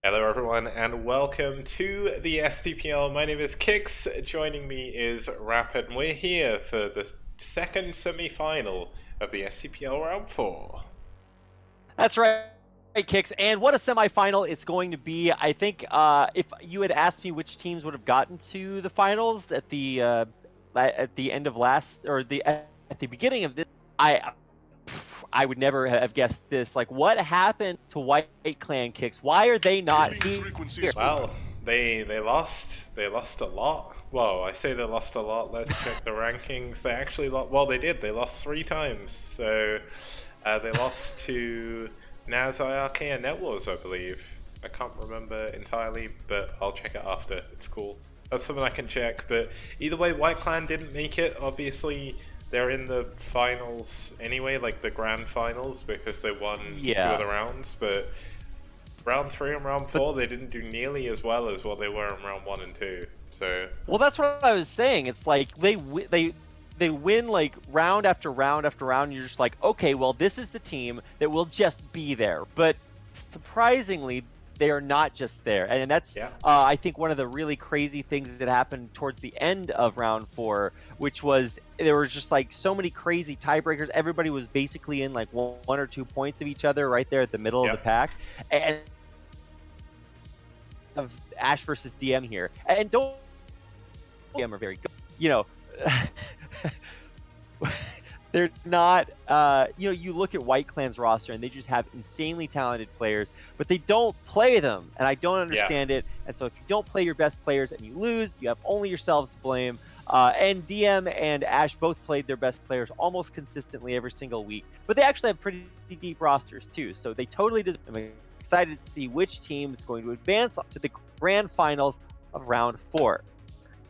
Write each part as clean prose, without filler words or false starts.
Hello, everyone, and welcome to the STPL. My name is Kix. Joining me is Rapid, and we're here for the second semi-final of the STPL Round 4. That's right, Kicks. And what a semifinal it's going to be. I think if you had asked me which teams would have gotten to the finals at the end of last or at the beginning of this, I would never have guessed this. Like, what happened to White Clan, Kicks? Why are they not here? Well, they lost. They lost a lot. Well, I say they lost a lot. Let's check the rankings. They actually lost. Well, they did. They lost 3 times. So they lost to NaS, IRK, and NetWars, I believe. I can't remember entirely, but I'll check it after. It's cool. That's something I can check. But either way, White Clan didn't make it. Obviously, they're in the finals anyway, like the grand finals, because they won 2 other rounds. But round 3 and round 4, they didn't do nearly as well as what they were in round 1 and 2. So Well, that's what I was saying. It's like they win like round after round after round. And you're just like, okay, well, this is the team that will just be there. But surprisingly, they are not just there, and that's I think one of the really crazy things that happened towards the end of round 4, which was there was just like so many crazy tiebreakers. Everybody was basically in like 1 or 2 points of each other right there at the middle of the pack, and of Ash versus DM here, and don't DM are very good, you know. They're not, you look at White Clan's roster and they just have insanely talented players, but they don't play them, and I don't understand it. And so if you don't play your best players and you lose, you have only yourselves to blame. And DM and Ash both played their best players almost consistently every single week, but they actually have pretty deep rosters too, so they totally deserve. I'm excited to see which team is going to advance to the grand finals of round 4.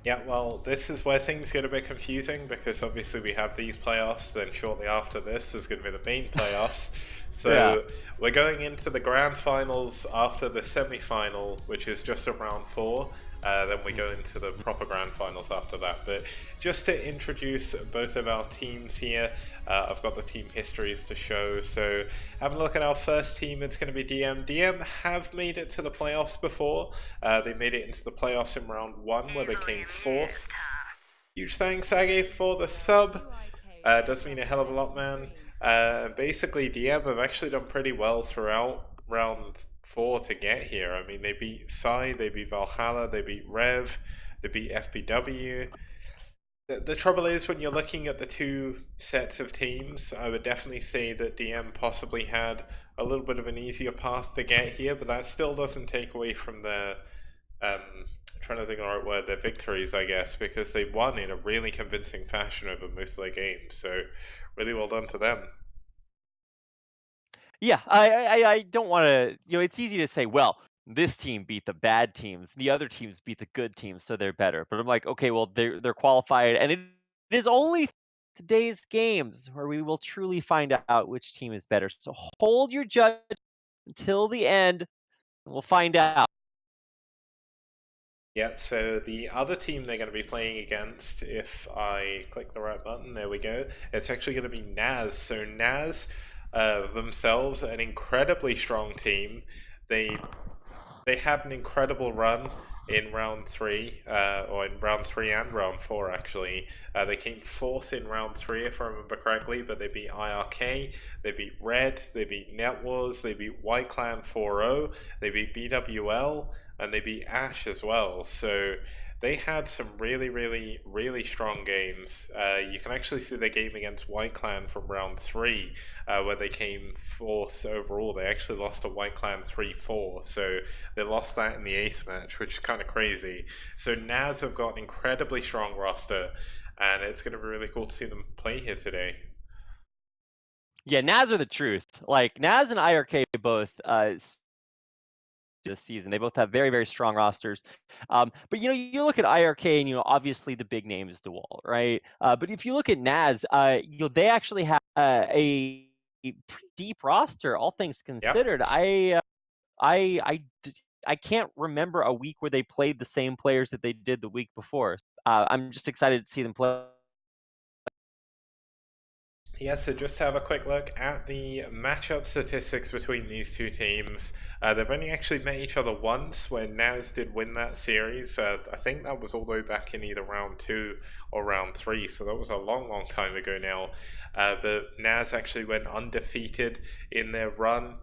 Yeah, well, this is where things get a bit confusing, because obviously we have these playoffs, then shortly after this there's going to be the main playoffs. So we're going into the grand finals after the semi-final, which is just at round 4. Then we go into the proper grand finals after that. But just to introduce both of our teams here, I've got the team histories to show. So having a look at our first team, it's going to be DM. DM have made it to the playoffs before. They made it into the playoffs in round 1 where they came 4th. Huge thanks, Aggie, for the sub. Does mean a hell of a lot, man. Basically, DM have actually done pretty well throughout round 4 to get here. I mean, they beat Psy, they beat Valhalla, they beat Rev, they beat FBW. The trouble is, when you're looking at the 2 sets of teams, I would definitely say that DM possibly had a little bit of an easier path to get here, but that still doesn't take away from their trying to think of the right word, their victories, I guess, because they won in a really convincing fashion over most of their games. So really well done to them. Yeah, I don't want to, it's easy to say, well, this team beat the bad teams, the other teams beat the good teams, so they're better. But I'm like, okay, well, they're qualified, and it is only today's games where we will truly find out which team is better. So hold your judgment until the end, and we'll find out. Yeah, so the other team they're going to be playing against, if I click the right button, there we go, it's actually going to be NaS. So NaS themselves, an incredibly strong team. They had an incredible run in round 3, or in round 3 and round 4 actually. They came 4th in round 3 if I remember correctly, but they beat IRK, they beat Red, they beat NetWars, they beat White Clan 4-0, they beat BWL, and they beat Ash as well. So they had some really, really, really strong games. You can actually see their game against White Clan from round 3, where they came 4th overall. They actually lost to White Clan 3-4, so they lost that in the ace match, which is kind of crazy. So NaS have got an incredibly strong roster, and it's going to be really cool to see them play here today. Yeah, NaS are the truth. Like, NaS and IRK both this season. They both have very, very strong rosters. But you look at IRK, and obviously the big name is DeWalt, right? But if you look at NaS, they actually have a pretty deep roster, all things considered. I can't remember a week where they played the same players that they did the week before. I'm just excited to see them play. Yeah, so just to have a quick look at the matchup statistics between these two teams. They've only actually met each other once when NaS did win that series. I think that was all the way back in either round 2 or round 3, so that was a long, long time ago now. But NaS actually went undefeated in their run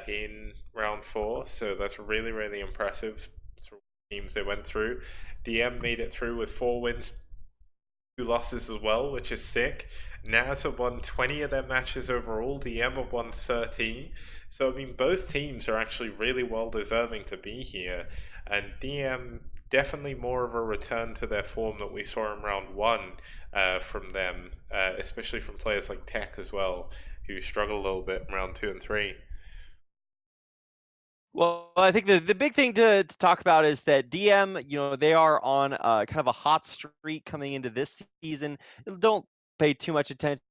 in round 4, so that's really, really impressive through teams they went through. DM made it through with 4 wins, 2 losses as well, which is sick. NaS have won 20 of their matches overall. DM have won 13. So, I mean, both teams are actually really well deserving to be here. And DM definitely more of a return to their form that we saw in round 1 from them, especially from players like Tech as well, who struggled a little bit in round 2 and 3. Well, I think the big thing to talk about is that DM, they are on kind of a hot streak coming into this season. Don't pay too much attention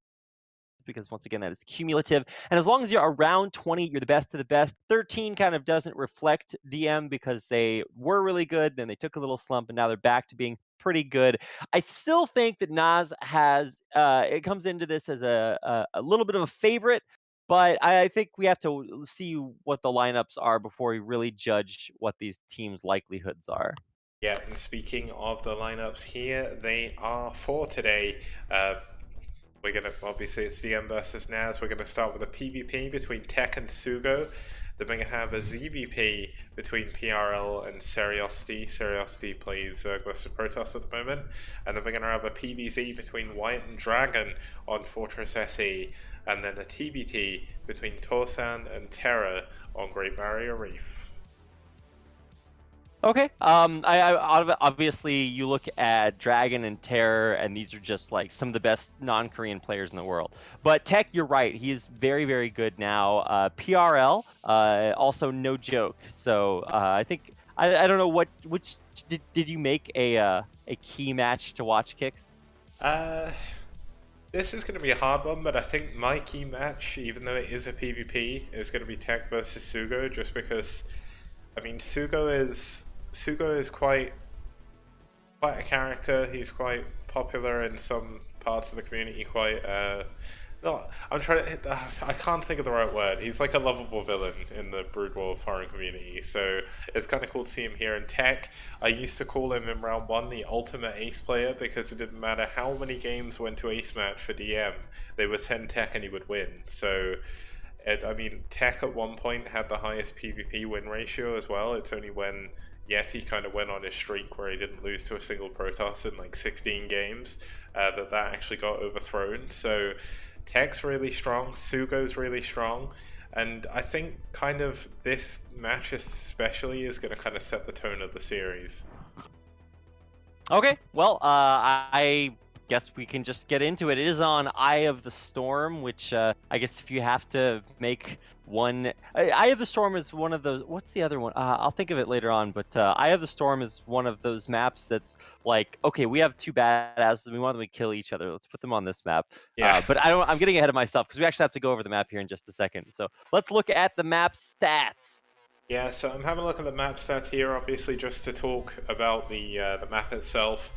because once again that is cumulative, and as long as you're around 20, you're the best of the best. 13 kind of doesn't reflect DM because they were really good, then they took a little slump, and now they're back to being pretty good. I still think that NaS has it comes into this as a little bit of a favorite, but I think we have to see what the lineups are before we really judge what these teams' likelihoods are. Yeah, and speaking of the lineups here, they are for today. We're going to, obviously, it's DM versus NaS. We're going to start with a PvP between Tech and Sugo. Then we're going to have a ZVP between PRL and Seriosity. Seriosity plays versus Protoss at the moment. And then we're going to have a PvZ between White and Dragon on Fortress SE. And then a TBT between Torsan and Terra on Great Barrier Reef. Okay. Obviously you look at Dragon and Terror, and these are just like some of the best non-Korean players in the world. But Tech, you're right. He is very, very good now. PRL, also no joke. So I think I don't know which did you make a key match to watch, Kicks? This is going to be a hard one, but I think my key match, even though it is a PvP, is going to be Tech versus Sugo, just because, I mean, Sugo is quite a character. He's quite popular in some parts of the community. Quite no, I'm trying to. I can't think of the right word. He's like a lovable villain in the Brood War foreign community. So it's kind of cool to see him here in Tech. I used to call him in round 1 the ultimate ace player because it didn't matter how many games went to ace match for DM, they would send Tech and he would win. So I mean, Tech at one point had the highest PvP win ratio as well. It's only when Yeti kind of went on his streak where he didn't lose to a single Protoss in like 16 games that actually got overthrown. So Tech's really strong, Sugo's really strong, and I think kind of this match especially is going to kind of set the tone of the series. Okay, well, I guess we can just get into it. It is on Eye of the Storm, which I guess if you have to make one, Eye of the Storm is one of those. What's the other one? I'll think of it later on. But Eye of the Storm is one of those maps that's like, okay, we have two badasses, we want them to kill each other. Let's put them on this map. Yeah. But I'm getting ahead of myself because we actually have to go over the map here in just a second. So let's look at the map stats. Yeah, so I'm having a look at the map stats here, obviously, just to talk about the map itself.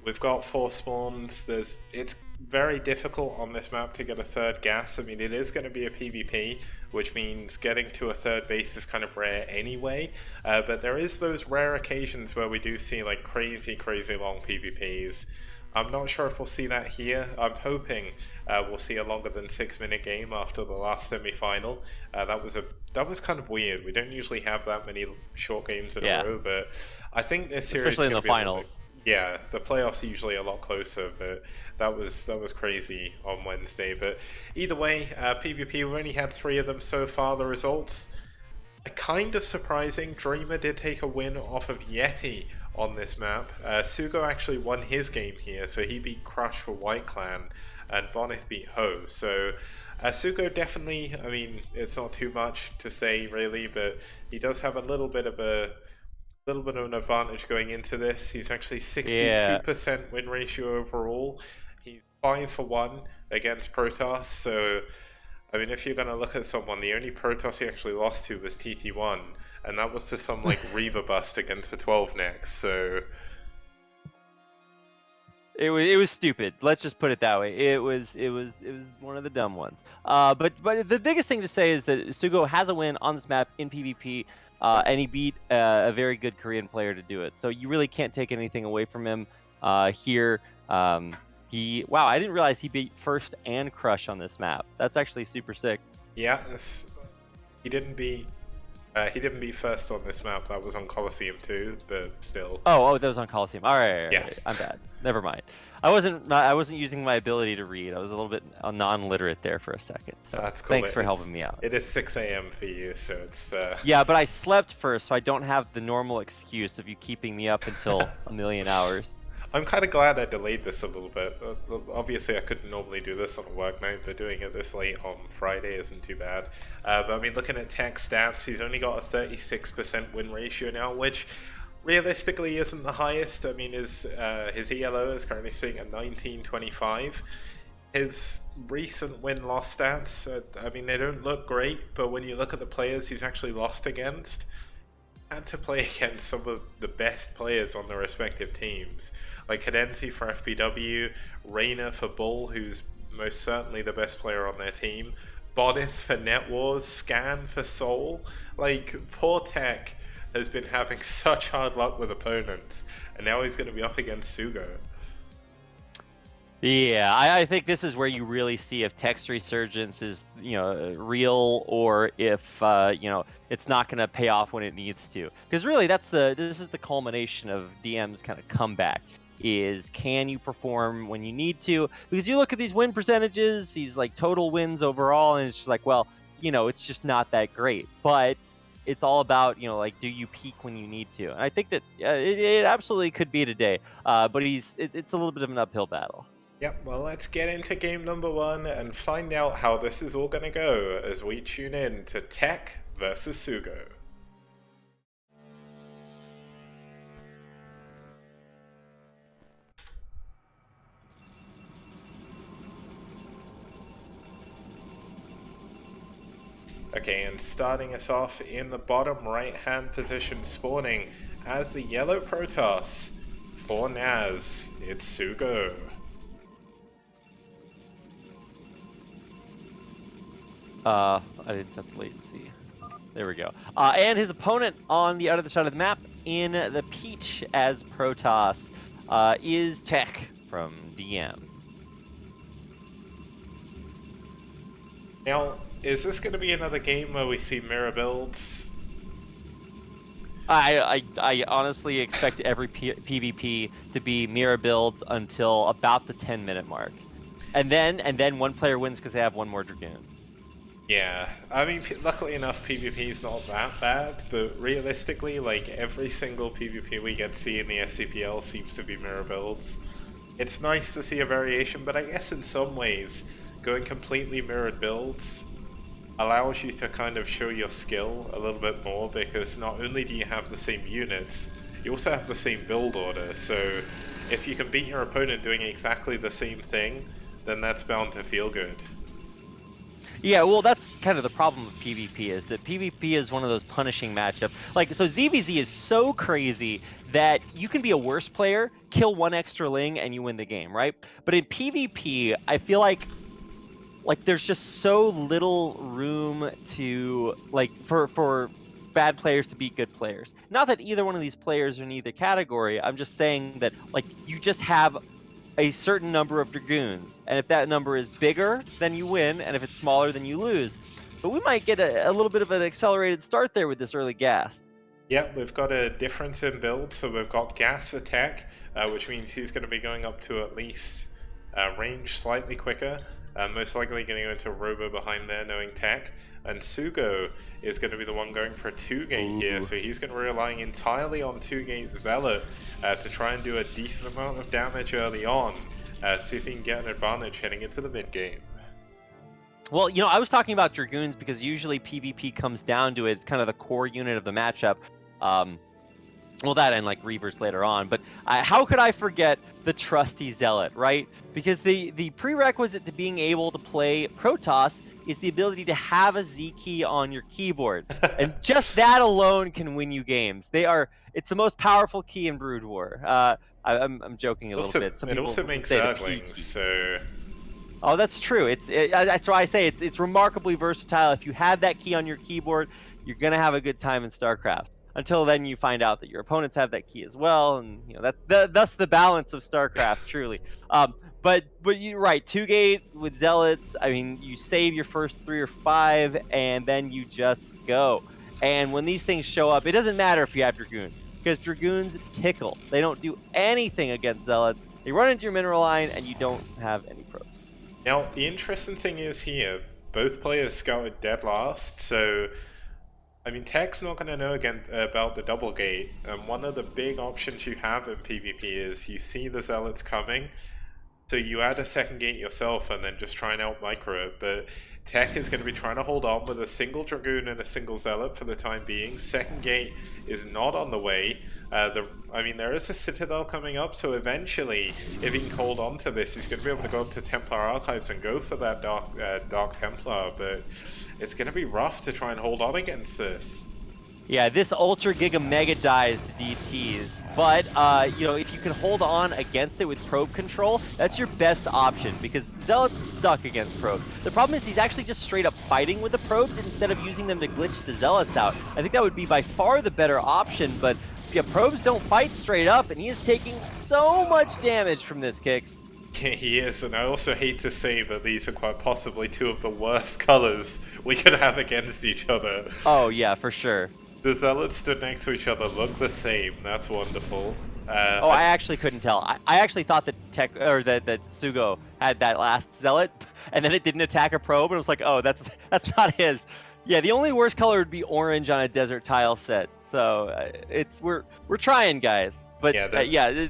We've got 4 spawns. It's very difficult on this map to get a third gas. I mean, it is going to be a PvP, which means getting to a third base is kind of rare anyway. But there is those rare occasions where we do see like crazy, crazy long PvPs. I'm not sure if we'll see that here. I'm hoping we'll see a longer than 6-minute game after the last semi-final. That was kind of weird. We don't usually have that many short games in a row, but I think this series, especially in the finals. Yeah, the playoffs are usually a lot closer, but that was crazy on Wednesday. But either way, PvP, we've only had 3 of them so far. The results are kind of surprising. Dreamer did take a win off of Yeti on this map. Sugo actually won his game here, so he beat Crush for White Clan, and Bonneth beat Ho. So Sugo definitely, I mean, it's not too much to say really, but he does have a little bit of an advantage going into this. He's actually 62% win ratio overall. He's 5 for 1 against Protoss. So, I mean, if you're going to look at someone, the only Protoss he actually lost to was TT1, and that was to some like Reaver bust against the 12 next. So, It was stupid. Let's just put it that way. It was one of the dumb ones. But the biggest thing to say is that Sugo has a win on this map in PvP, and he beat a very good Korean player to do it. So you really can't take anything away from him here. Wow, I didn't realize he beat First and Crush on this map. That's actually super sick. Yeah, he didn't beat First on this map. That was on Coliseum too, but still. Oh, that was on Coliseum. All right, yeah. I'm bad. Never mind. I wasn't using my ability to read. I was a little bit non-literate there for a second. So that's cool. Thanks for helping me out. It is 6 a.m. for you, so it's. Yeah, but I slept first, so I don't have the normal excuse of you keeping me up until a million hours. I'm kind of glad I delayed this a little bit. Obviously, I couldn't normally do this on a work night, but doing it this late on Friday isn't too bad. But I mean, looking at Tech's stats, he's only got a 36% win ratio now, which realistically isn't the highest. I mean, his ELO is currently sitting at 19.25. His recent win-loss stats, I mean, they don't look great, but when you look at the players he's actually lost against, had to play against some of the best players on their respective teams. Like Cadenzi for FPW, Reyna for Bull, who's most certainly the best player on their team, Bodith for Net Wars, Scan for Soul. Like, poor Tech has been having such hard luck with opponents, and now he's going to be up against Sugo. Yeah, I think this is where you really see if Tech's resurgence is, real, or if, it's not going to pay off when it needs to. Because really, this is the culmination of DM's kind of comeback. Is can you perform when you need to? Because you look at these win percentages, these like total wins overall, and it's just like, well, it's just not that great. But it's all about, do you peak when you need to? And I think that it absolutely could be today. But it's a little bit of an uphill battle. Yep, well, let's get into game number 1 and find out how this is all going to go as we tune in to Tech versus Sugo. Okay, and starting us off in the bottom right-hand position, spawning as the yellow Protoss for NaS, it's Sugo. I didn't set the latency. There we go. And his opponent on the other side of the map in the Peach as Protoss is Tech from DM. Now, is this going to be another game where we see mirror builds? I honestly expect every PvP to be mirror builds until about the 10-minute mark. And then one player wins because they have one more Dragoon. Yeah, I mean, luckily enough, PvP is not that bad, but realistically, like, every single PvP we get to see in the STPL seems to be mirror builds. It's nice to see a variation, but I guess in some ways, going completely mirrored builds allows you to kind of show your skill a little bit more, because not only do you have the same units, you also have the same build order, so if you can beat your opponent doing exactly the same thing, then that's bound to feel good. Yeah, well, that's kind of the problem with PvP, is that PvP is one of those punishing matchups. Like, so ZVZ is so crazy that you can be a worse player, kill one extra Ling, and you win the game, right? But in PvP, I feel like there's just so little room to, for bad players to be good players. Not that either one of these players are in either category, I'm just saying that, you just have a certain number of Dragoons, and if that number is bigger, then you win, and if it's smaller, then you lose. But we might get a little bit of an accelerated start there with this early gas. Yep, we've got a difference in build, so we've got Gas for Tech, which means he's going to be going up to at least range slightly quicker, most likely going to go into Robo behind there, knowing Tech, and Sugo is going to be the one going for a 2-gate here, so he's going to be relying entirely on 2-gate Zealot to try and do a decent amount of damage early on, see if he can get an advantage heading into the mid-game. Well, I was talking about Dragoons because usually PvP comes down to it. It's kind of the core unit of the matchup. Well, that and Reavers later on, but how could I forget the trusty Zealot, right? Because the prerequisite to being able to play Protoss is the ability to have a Z key on your keyboard. And just that alone can win you games. It's the most powerful key in Brood War. I'm joking a little bit. Some it people also would makes say the Zerglings, P key. so... Oh, that's true. That's why I say it's remarkably versatile. If you have that key on your keyboard, you're gonna have a good time in StarCraft. Until then, you find out that your opponents have that key as well, and you know that's the balance of StarCraft, truly. But you're right. 2-gate with Zealots. I mean, you save your first 3 or 5, and then you just go. And when these things show up, it doesn't matter if you have Dragoons, because Dragoons tickle. They don't do anything against Zealots. They run into your mineral line, and you don't have any probes. Now, the interesting thing is here, both players scouted dead last, so... I mean, Tech's not going to know again about the double gate, and one of the big options you have in PvP is you see the Zealots coming, so you add a second gate yourself and then just try and out-micro it, but Tech is going to be trying to hold on with a single Dragoon and a single Zealot for the time being. Second gate is not on the way. I mean, there is a Citadel coming up, so eventually, if he can hold on to this, he's going to be able to go up to Templar Archives and go for that Dark Templar, but it's going to be rough to try and hold on against this. Yeah, this Ultra Giga Mega dies to DTs, but you know, if you can hold on against it with probe control, that's your best option, because Zealots suck against probes. The problem is he's actually just straight up fighting with the probes instead of using them to glitch the Zealots out. I think that would be by far the better option, but yeah, probes don't fight straight up, and he is taking so much damage from this, Kix. He is, and I also hate to say that these are quite possibly two of the worst colors we could have against each other. Oh yeah, for sure. The Zealots stood next to each other look the same. That's wonderful. I actually couldn't tell. I actually thought that that Sugo had that last Zealot, and then it didn't attack a probe, and it was like, oh, that's not his. Yeah, the only worst color would be orange on a desert tile set. So we're trying, guys. But yeah,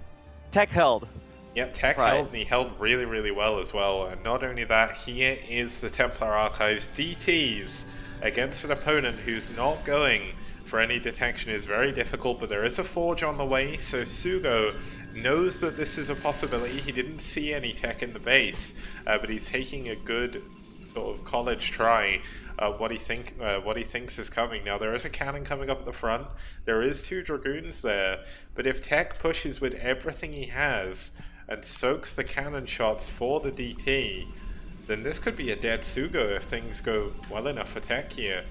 Tech held. Yep, Tech held, and he held really, really well as well. And not only that, here is the Templar Archives DTs against an opponent who's not going for any detection is very difficult, but there is a Forge on the way, so Sugo knows that this is a possibility. He didn't see any Tech in the base, but he's taking a good sort of college try what he thinks is coming. Now there is a cannon coming up at the front, there is 2 Dragoons there, but if Tech pushes with everything he has and soaks the cannon shots for the DT, then this could be a dead Sugo if things go well enough for Tech here.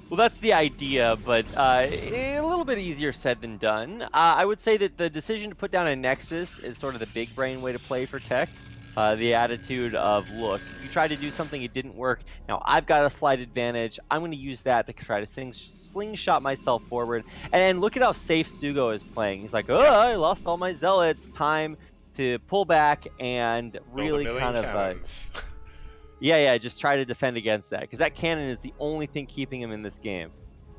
Well, that's the idea, but a little bit easier said than done. I would say that the decision to put down a Nexus is sort of the big brain way to play for Tech. The attitude of, look, you tried to do something, it didn't work. Now I've got a slight advantage. I'm going to use that to try to slingshot myself forward. And look at how safe Sugo is playing. He's like, oh, I lost all my Zealots. Time to pull back and really kind of... Yeah, just try to defend against that, because that cannon is the only thing keeping him in this game.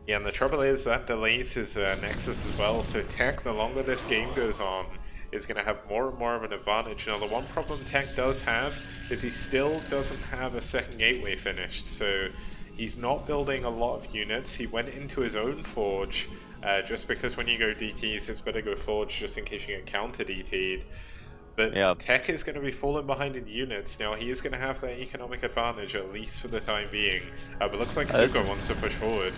Yeah, and the trouble is that delays his Nexus as well, so Tech, the longer this game goes on, is going to have more and more of an advantage. Now, the one problem Tech does have is he still doesn't have a second gateway finished, so he's not building a lot of units. He went into his own Forge, just because when you go DTs, it's better go Forge just in case you get counter DT'd. But Tech is going to be falling behind in units. Now, he is going to have that economic advantage, at least for the time being. But looks like Sugo wants to push forward.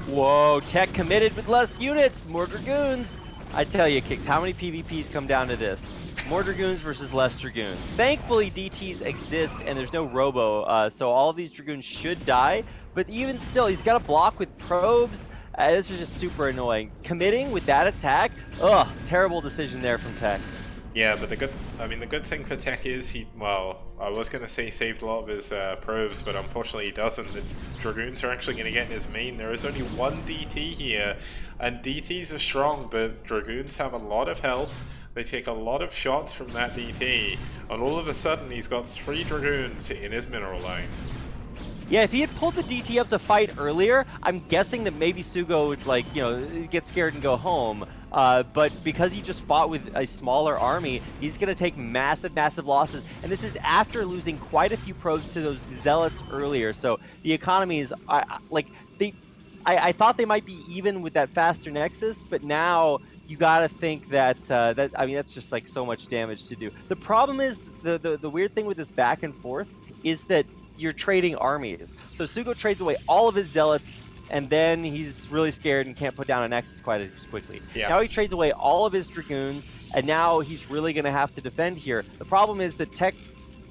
Whoa, Tech committed with less units, more Dragoons. I tell you, Kix, how many PvPs come down to this? More Dragoons versus less Dragoons. Thankfully, DTs exist, and there's no Robo, so all of these Dragoons should die. But even still, he's got a block with probes. This is just super annoying. Committing with that attack? Ugh, terrible decision there from Tech. Yeah, but the good thing for Tech is well, I was going to say saved a lot of his probes, but unfortunately he doesn't. The Dragoons are actually going to get in his main. There is only 1 DT here, and DTs are strong, but Dragoons have a lot of health. They take a lot of shots from that DT, and all of a sudden he's got 3 Dragoons in his mineral line. Yeah, if he had pulled the DT up to fight earlier, I'm guessing that maybe Sugo would, get scared and go home. But because he just fought with a smaller army, he's going to take massive losses. And this is after losing quite a few probes to those Zealots earlier. So the economy is, I thought they might be even with that faster Nexus, but now you got to think that, that's just like so much damage to do. The problem is, the weird thing with this back and forth is that you're trading armies. So Sugo trades away all of his Zealots and then he's really scared and can't put down a Nexus quite as quickly. Yeah. Now he trades away all of his Dragoons, and now he's really going to have to defend here. The problem is the tech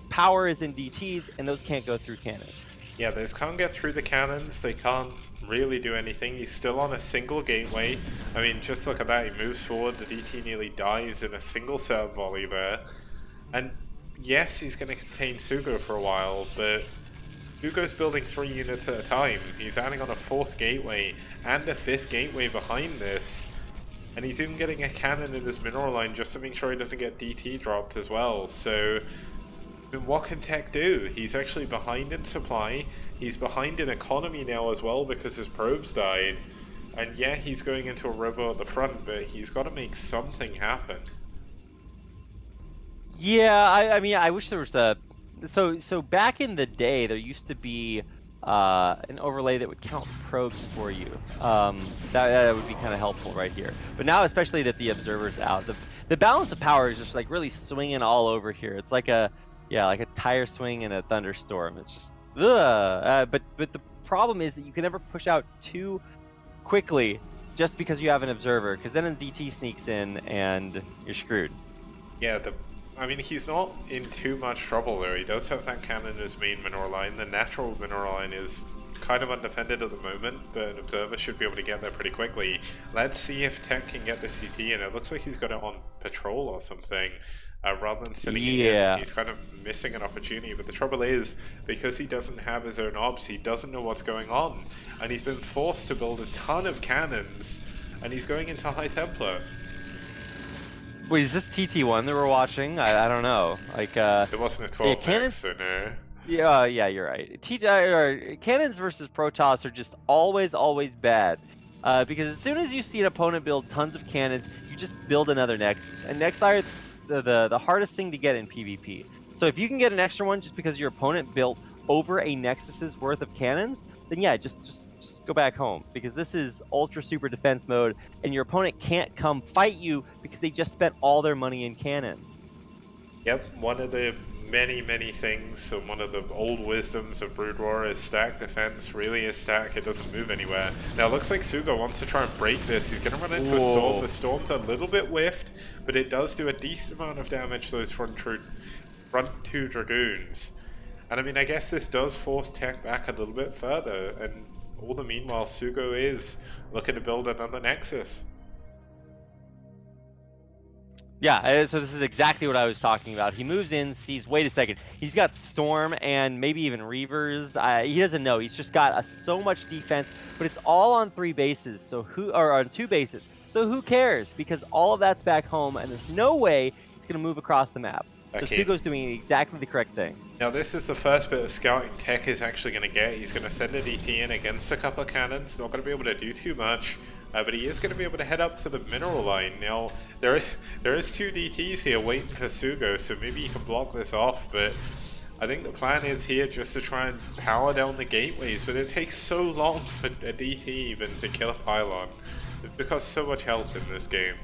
power is in DTs, and those can't go through cannons. Yeah, those can't get through the cannons. They can't really do anything. He's still on a single gateway. I mean, just look at that. He moves forward. The DT nearly dies in a single set volley there. And yes, he's going to contain Sugo for a while, but Sugo's building 3 units at a time. He's adding on a 4th gateway and a 5th gateway behind this. And he's even getting a cannon in his mineral line just to make sure he doesn't get DT dropped as well. So what can Tech do? He's actually behind in supply. He's behind in economy now as well because his probes died. And yeah, he's going into a robo at the front, but he's got to make something happen. Yeah, I mean, I wish there was a... So back in the day, there used to be an overlay that would count probes for you. That would be kind of helpful right here. But now, especially that the Observer's out, the balance of power is just like really swinging all over here. It's like a tire swing in a thunderstorm. It's just but the problem is that you can never push out too quickly just because you have an Observer, because then a DT sneaks in and you're screwed. Yeah, I mean, he's not in too much trouble though. He does have that cannon in his main mineral line. The natural mineral line is kind of undefended at the moment, but an Observer should be able to get there pretty quickly. Let's see if Tech can get the CT, and it looks like he's got it on patrol or something. Rather than sitting in, he's kind of missing an opportunity. But the trouble is, because he doesn't have his own obs, he doesn't know what's going on. And he's been forced to build a ton of cannons, and he's going into High Templar. Wait, is this TT1 that we're watching? I don't know. Like, it wasn't a 12 cannons, so no. Yeah, you're right. Cannons versus Protoss are just always bad. Because as soon as you see an opponent build tons of cannons, you just build another Nexus. And Nexus is the hardest thing to get in PvP. So if you can get an extra one just because your opponent built over a Nexus's worth of cannons, then yeah, just go back home. Because this is ultra super defense mode, and your opponent can't come fight you because they just spent all their money in cannons. Yep, one of the many things, so one of the old wisdoms of Brood War is stack defense really is stack, it doesn't move anywhere. Now it looks like Sugo wants to try and break this. He's going to run into a storm. The storm's a little bit whiffed, but it does do a decent amount of damage to those front 2 Dragoons. And I mean, I guess this does force Tech back a little bit further, and all the meanwhile Sugo is looking to build another Nexus. Yeah, so this is exactly what I was talking about. He moves in, sees, wait a second, he's got Storm and maybe even Reavers. He doesn't know. He's just got so much defense, but it's all on 3 bases, or on 2 bases. So who cares? Because all of that's back home, and there's no way it's going to move across the map. Okay. So Sugo's doing exactly the correct thing. Now this is the first bit of scouting Tech is actually going to get. He's going to send a DT in against a couple of cannons. Not going to be able to do too much. But he is going to be able to head up to the mineral line. Now, there is 2 DTs here waiting for Sugo, so maybe he can block this off, but I think the plan is here just to try and power down the gateways, but it takes so long for a DT even to kill a pylon. It costs so much health in this game.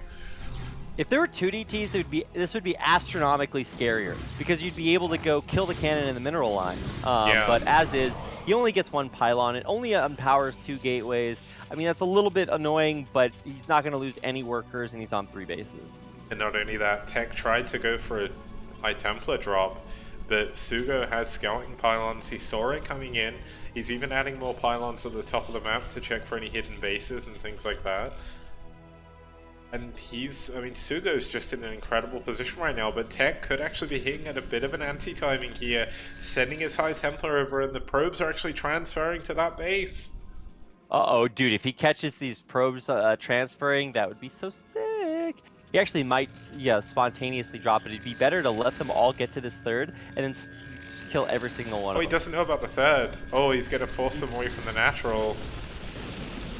If there were 2 DTs, this would be astronomically scarier, because you'd be able to go kill the cannon in the mineral line. But as is, he only gets 1 pylon, it only empowers 2 gateways. I mean, that's a little bit annoying, but he's not going to lose any workers, and he's on 3 bases. And not only that, Tech tried to go for a High Templar drop, but Sugo has scouting pylons. He saw it coming in. He's even adding more pylons at the top of the map to check for any hidden bases and things like that. And Sugo's just in an incredible position right now, but Tech could actually be hitting at a bit of an anti-timing here, sending his High Templar over, and the probes are actually transferring to that base. Uh-oh, dude, if he catches these probes transferring, that would be so sick. He actually might, spontaneously drop it. It'd be better to let them all get to this 3rd, and then just kill every single one of them. Oh, he doesn't know about the 3rd. Oh, he's going to force them away from the natural.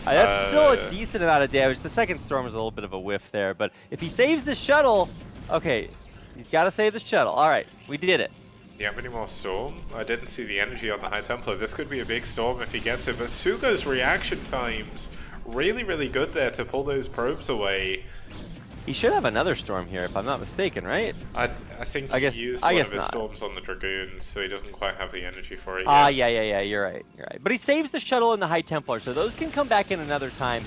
That's still a decent amount of damage. The 2nd storm is a little bit of a whiff there, but if he saves the shuttle, okay, he's got to save the shuttle. All right, we did it. Do you have any more storm? I didn't see the energy on the High Templar. This could be a big storm if he gets it, but Sugo's reaction times really good there to pull those probes away. He should have another storm here, if I'm not mistaken, right? I think he used one of his storms on the Dragoons, so he doesn't quite have the energy for it yet. Yeah, you're right. But he saves the shuttle and the High Templar, so those can come back in another time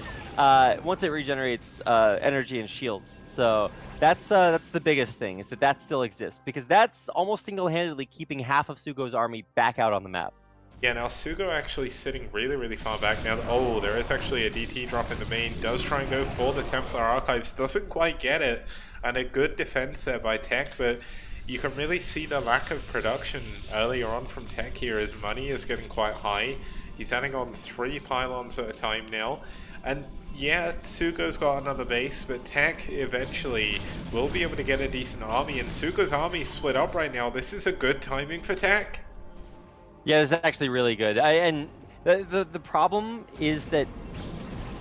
once it regenerates energy and shields. So that's the biggest thing, is that still exists, because that's almost single-handedly keeping half of Sugo's army back out on the map. Yeah, now Sugo actually sitting really far back now. Oh, there is actually a DT drop in the main. Does try and go for the Templar Archives. Doesn't quite get it. And a good defense there by Tech, but you can really see the lack of production earlier on from Tech here. His money is getting quite high. He's adding on 3 pylons at a time now. And yeah, Sugo's got another base, but Tech eventually will be able to get a decent army. And Sugo's army split up right now. This is a good timing for Tech. Yeah, it's actually really good. And the problem is that,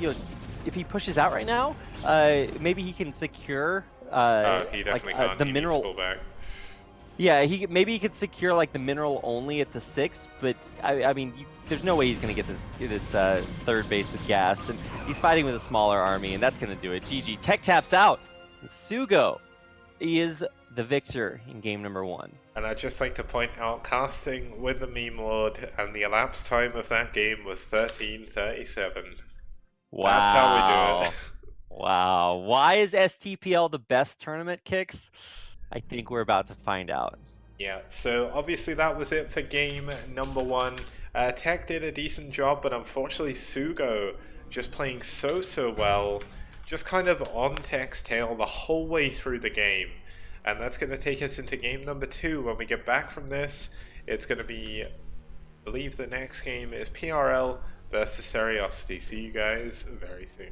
you know, if he pushes out right now, maybe he can secure he definitely can't. The he mineral. Needs to pull back. Yeah, maybe he could secure like the mineral only at the 6, but I mean, there's no way he's gonna get this third base with gas, and he's fighting with a smaller army, and that's gonna do it. GG. Tech taps out. Sugo is the victor in game number 1. And I'd just like to point out, casting with the meme lord, and the elapsed time of that game was 13:37. Wow. That's how we do it. Wow. Why is STPL the best tournament, Kicks? I think we're about to find out. Yeah, so obviously that was it for game number 1. Tech did a decent job, but unfortunately Sugo just playing so well, just kind of on Tech's tail the whole way through the game. And that's going to take us into game number 2. When we get back from this, it's going to be, I believe the next game is PRL versus Seriosity. See you guys very soon.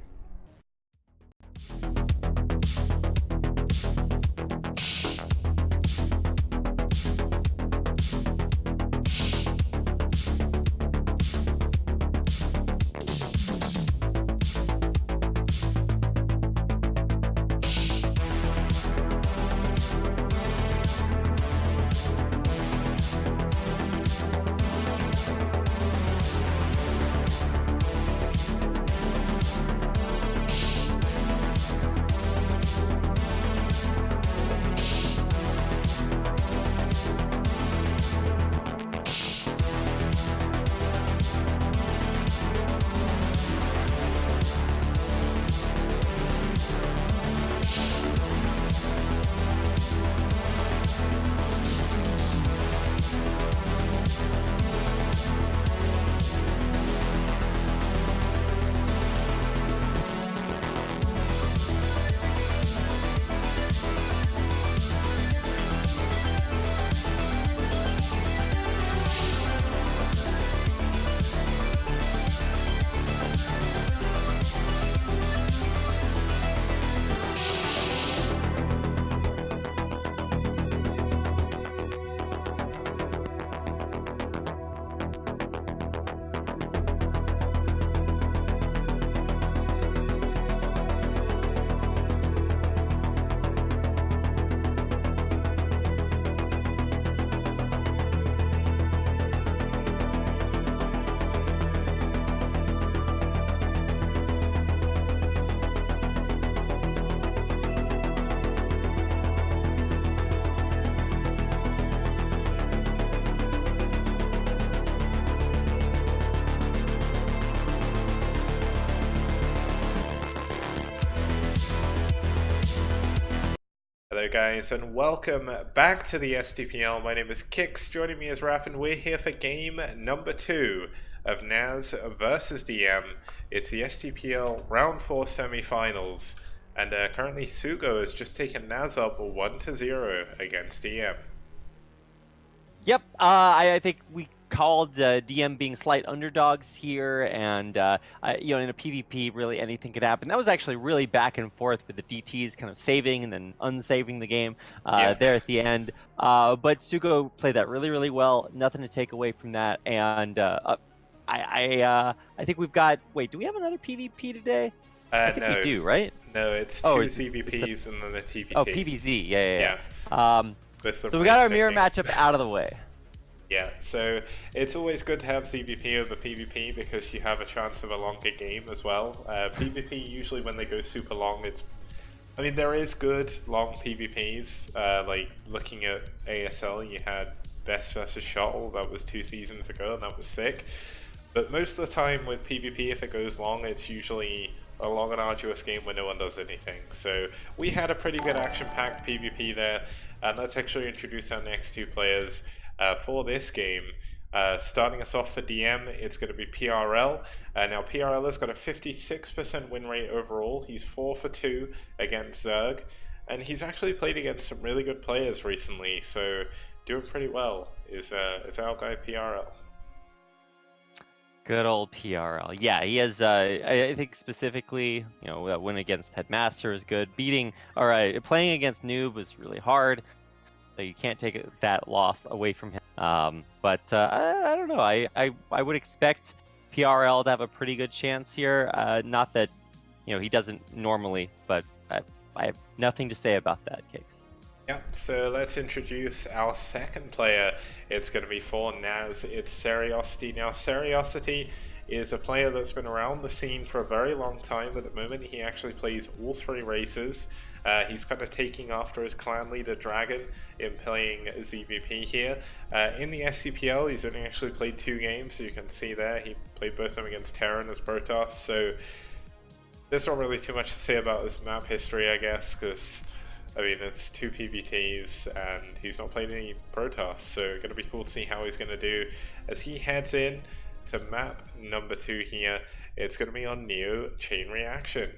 Hello guys, and welcome back to the STPL. My name is Kix, joining me is Rap, and we're here for game number 2 of NaS versus DM. It's the STPL round 4 semi-finals, and currently Sugo has just taken NaS up 1-0 against DM. Yep, I think we called DM being slight underdogs here, and you know, in a PvP, really anything could happen. That was actually really back and forth with the DTs kind of saving and then unsaving the game there at the end. But Sugo played that really well. Nothing to take away from that. And I think we've got. Wait, do we have another PvP today? I think we do, right? No, it's 2 CVPs and then a TVP. Oh, PvZ, yeah. So we got our mirror matchup out of the way. Yeah, so it's always good to have CVP over PvP because you have a chance of a longer game as well. PvP, usually when they go super long, it's I mean, there is good long PvPs. Like looking at ASL, you had Best versus Shuttle. That was 2 seasons ago, and that was sick. But most of the time with PvP, if it goes long, it's usually a long and arduous game where no one does anything. So we had a pretty good action-packed PvP there, and let's actually introduce our next 2 players for this game. Starting us off for DM, it's going to be PRL. Now PRL has got a 56% win rate overall. He's 4 for 2 against Zerg, and he's actually played against some really good players recently, so doing pretty well is our guy PRL. Good old PRL. Yeah, he has. I think specifically, that win against Headmaster is good. Playing against Noob was really hard. So you can't take that loss away from him. But I don't know. I would expect PRL to have a pretty good chance here. Not that he doesn't normally, but I have nothing to say about that, Cakes. Yep, so let's introduce our second player. It's going to be for NaS. It's Seriosity. Now, Seriosity is a player that's been around the scene for a very long time. At the moment, he actually plays all 3 races. He's kind of taking after his clan leader Dragon in playing ZVP here. In the STPL, he's only actually played 2 games, so you can see there he played both of them against Terran as Protoss. So there's not really too much to say about his map history, I guess, because I mean, it's 2 PvTs and he's not played any Protoss, so it's going to be cool to see how he's going to do as he heads in to map number 2 here. It's going to be on Neo Chain Reaction.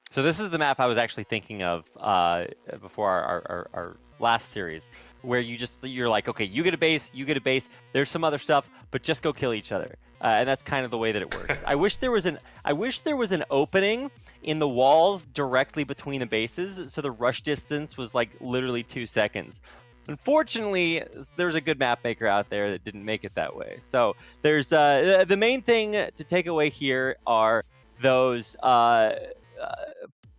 So this is the map I was actually thinking of before our last series, where you're like, okay, you get a base, there's some other stuff, but just go kill each other, and that's kind of the way that it works. I wish there was an opening in the walls directly between the bases, so the rush distance was like literally 2 seconds. Unfortunately, there's a good map maker out there that didn't make it that way. So there's the main thing to take away here are those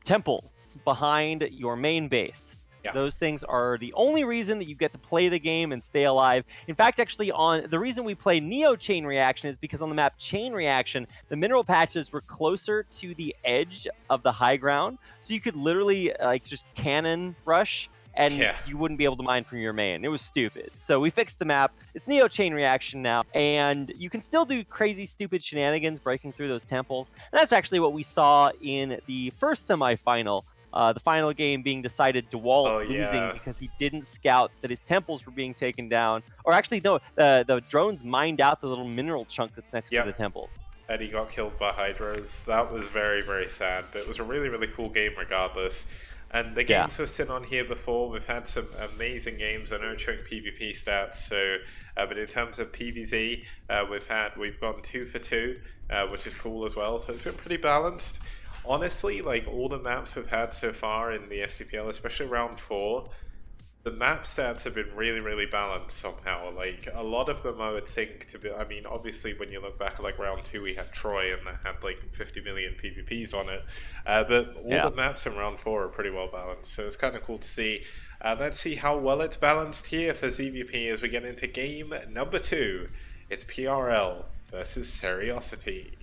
temples behind your main base. Yeah. Those things are the only reason that you get to play the game and stay alive. In fact, actually, the reason we play Neo Chain Reaction is because on the map Chain Reaction, the mineral patches were closer to the edge of the high ground, so you could literally just cannon rush, and you wouldn't be able to mine from your main. It was stupid. So we fixed the map. It's Neo Chain Reaction now, and you can still do crazy, stupid shenanigans breaking through those temples. And that's actually what we saw in the first semifinal. The final game being decided DeWalt losing because he didn't scout that his temples were being taken down. Or actually, no, the drones mined out the little mineral chunk that's next to the temples. And he got killed by Hydras. That was very, very sad. But it was a really, really cool game regardless. And the games we've seen on here before, we've had some amazing games. I know it's showing PvP stats, so but in terms of PvZ, we've gone 2 for 2, which is cool as well. So it's been pretty balanced. Honestly, like all the maps we've had so far in the STPL, especially round 4, the map stats have been really, really balanced somehow. Like a lot of them, I would think to be. I mean, obviously, when you look back at like round 2, we had Troy and that had like 50 million PvPs on it. But all the maps in round 4 are pretty well balanced, so it's kind of cool to see. Let's see how well it's balanced here for ZVP as we get into game number 2. It's PRL versus Seriosity.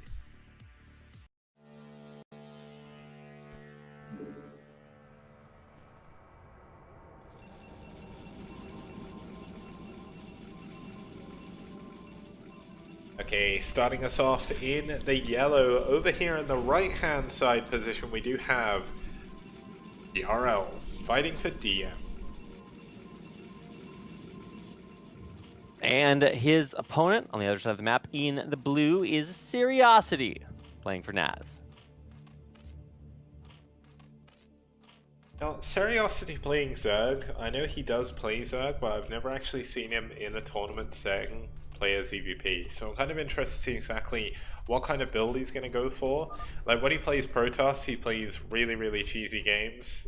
Okay, starting us off in the yellow, over here in the right-hand side position, we do have PRL fighting for DM. And his opponent on the other side of the map in the blue is Seriosity, playing for NaS. Now, Seriosity playing Zerg, I know he does play Zerg, but I've never actually seen him in a tournament setting play as EVP, so I'm kind of interested to see exactly what kind of build he's going to go for. Like when he plays Protoss, he plays really, really cheesy games.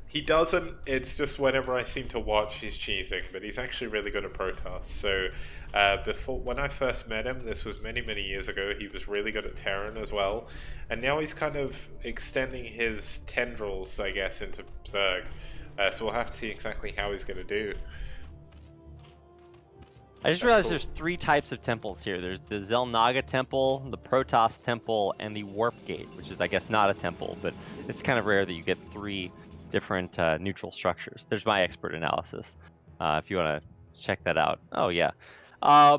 He doesn't, it's just whenever I seem to watch he's cheesing, but he's actually really good at Protoss. So when I first met him, this was many, many years ago, he was really good at Terran as well, and now he's kind of extending his tendrils, I guess, into Zerg. So we'll have to see exactly how he's going to do. I just realized there's 3 types of temples here. There's the Xel'Naga temple, the Protoss temple, and the Warp Gate, which is, I guess, not a temple, but it's kind of rare that you get 3 different neutral structures. There's my expert analysis, if you want to check that out. Oh, yeah. Yeah,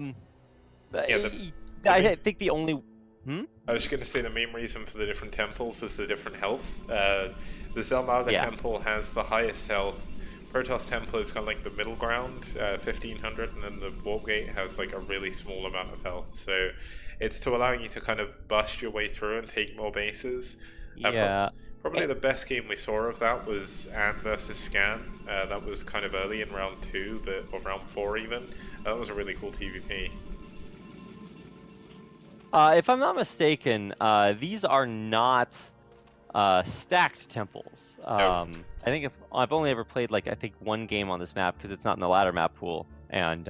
I think the only... I was going to say the main reason for the different temples is the different health. The Xel'Naga temple has the highest health. Protoss Temple is kind of like the middle ground, 1500, and then the Warp Gate has like a really small amount of health. So it's to allow you to kind of bust your way through and take more bases. Yeah. Probably the best game we saw of that was Ant versus Scan. That was kind of early in round 2, or round 4 even. That was a really cool TVP. If I'm not mistaken, these are not stacked temples. Nope. I think I've only ever played like I think 1 game on this map because it's not in the ladder map pool, and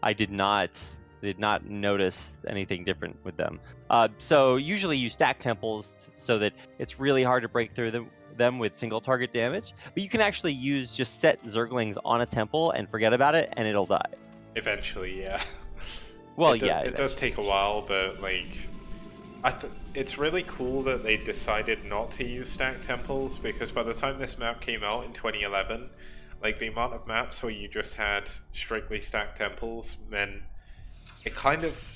I did not notice anything different with them. So usually you stack temples so that it's really hard to break through them with single target damage, but you can actually just set Zerglings on a temple and forget about it, and it'll die. Eventually, yeah. Well, it does take a while, but like, it's really cool that they decided not to use stacked temples, because by the time this map came out in 2011, like the amount of maps where you just had strictly stacked temples meant it kind of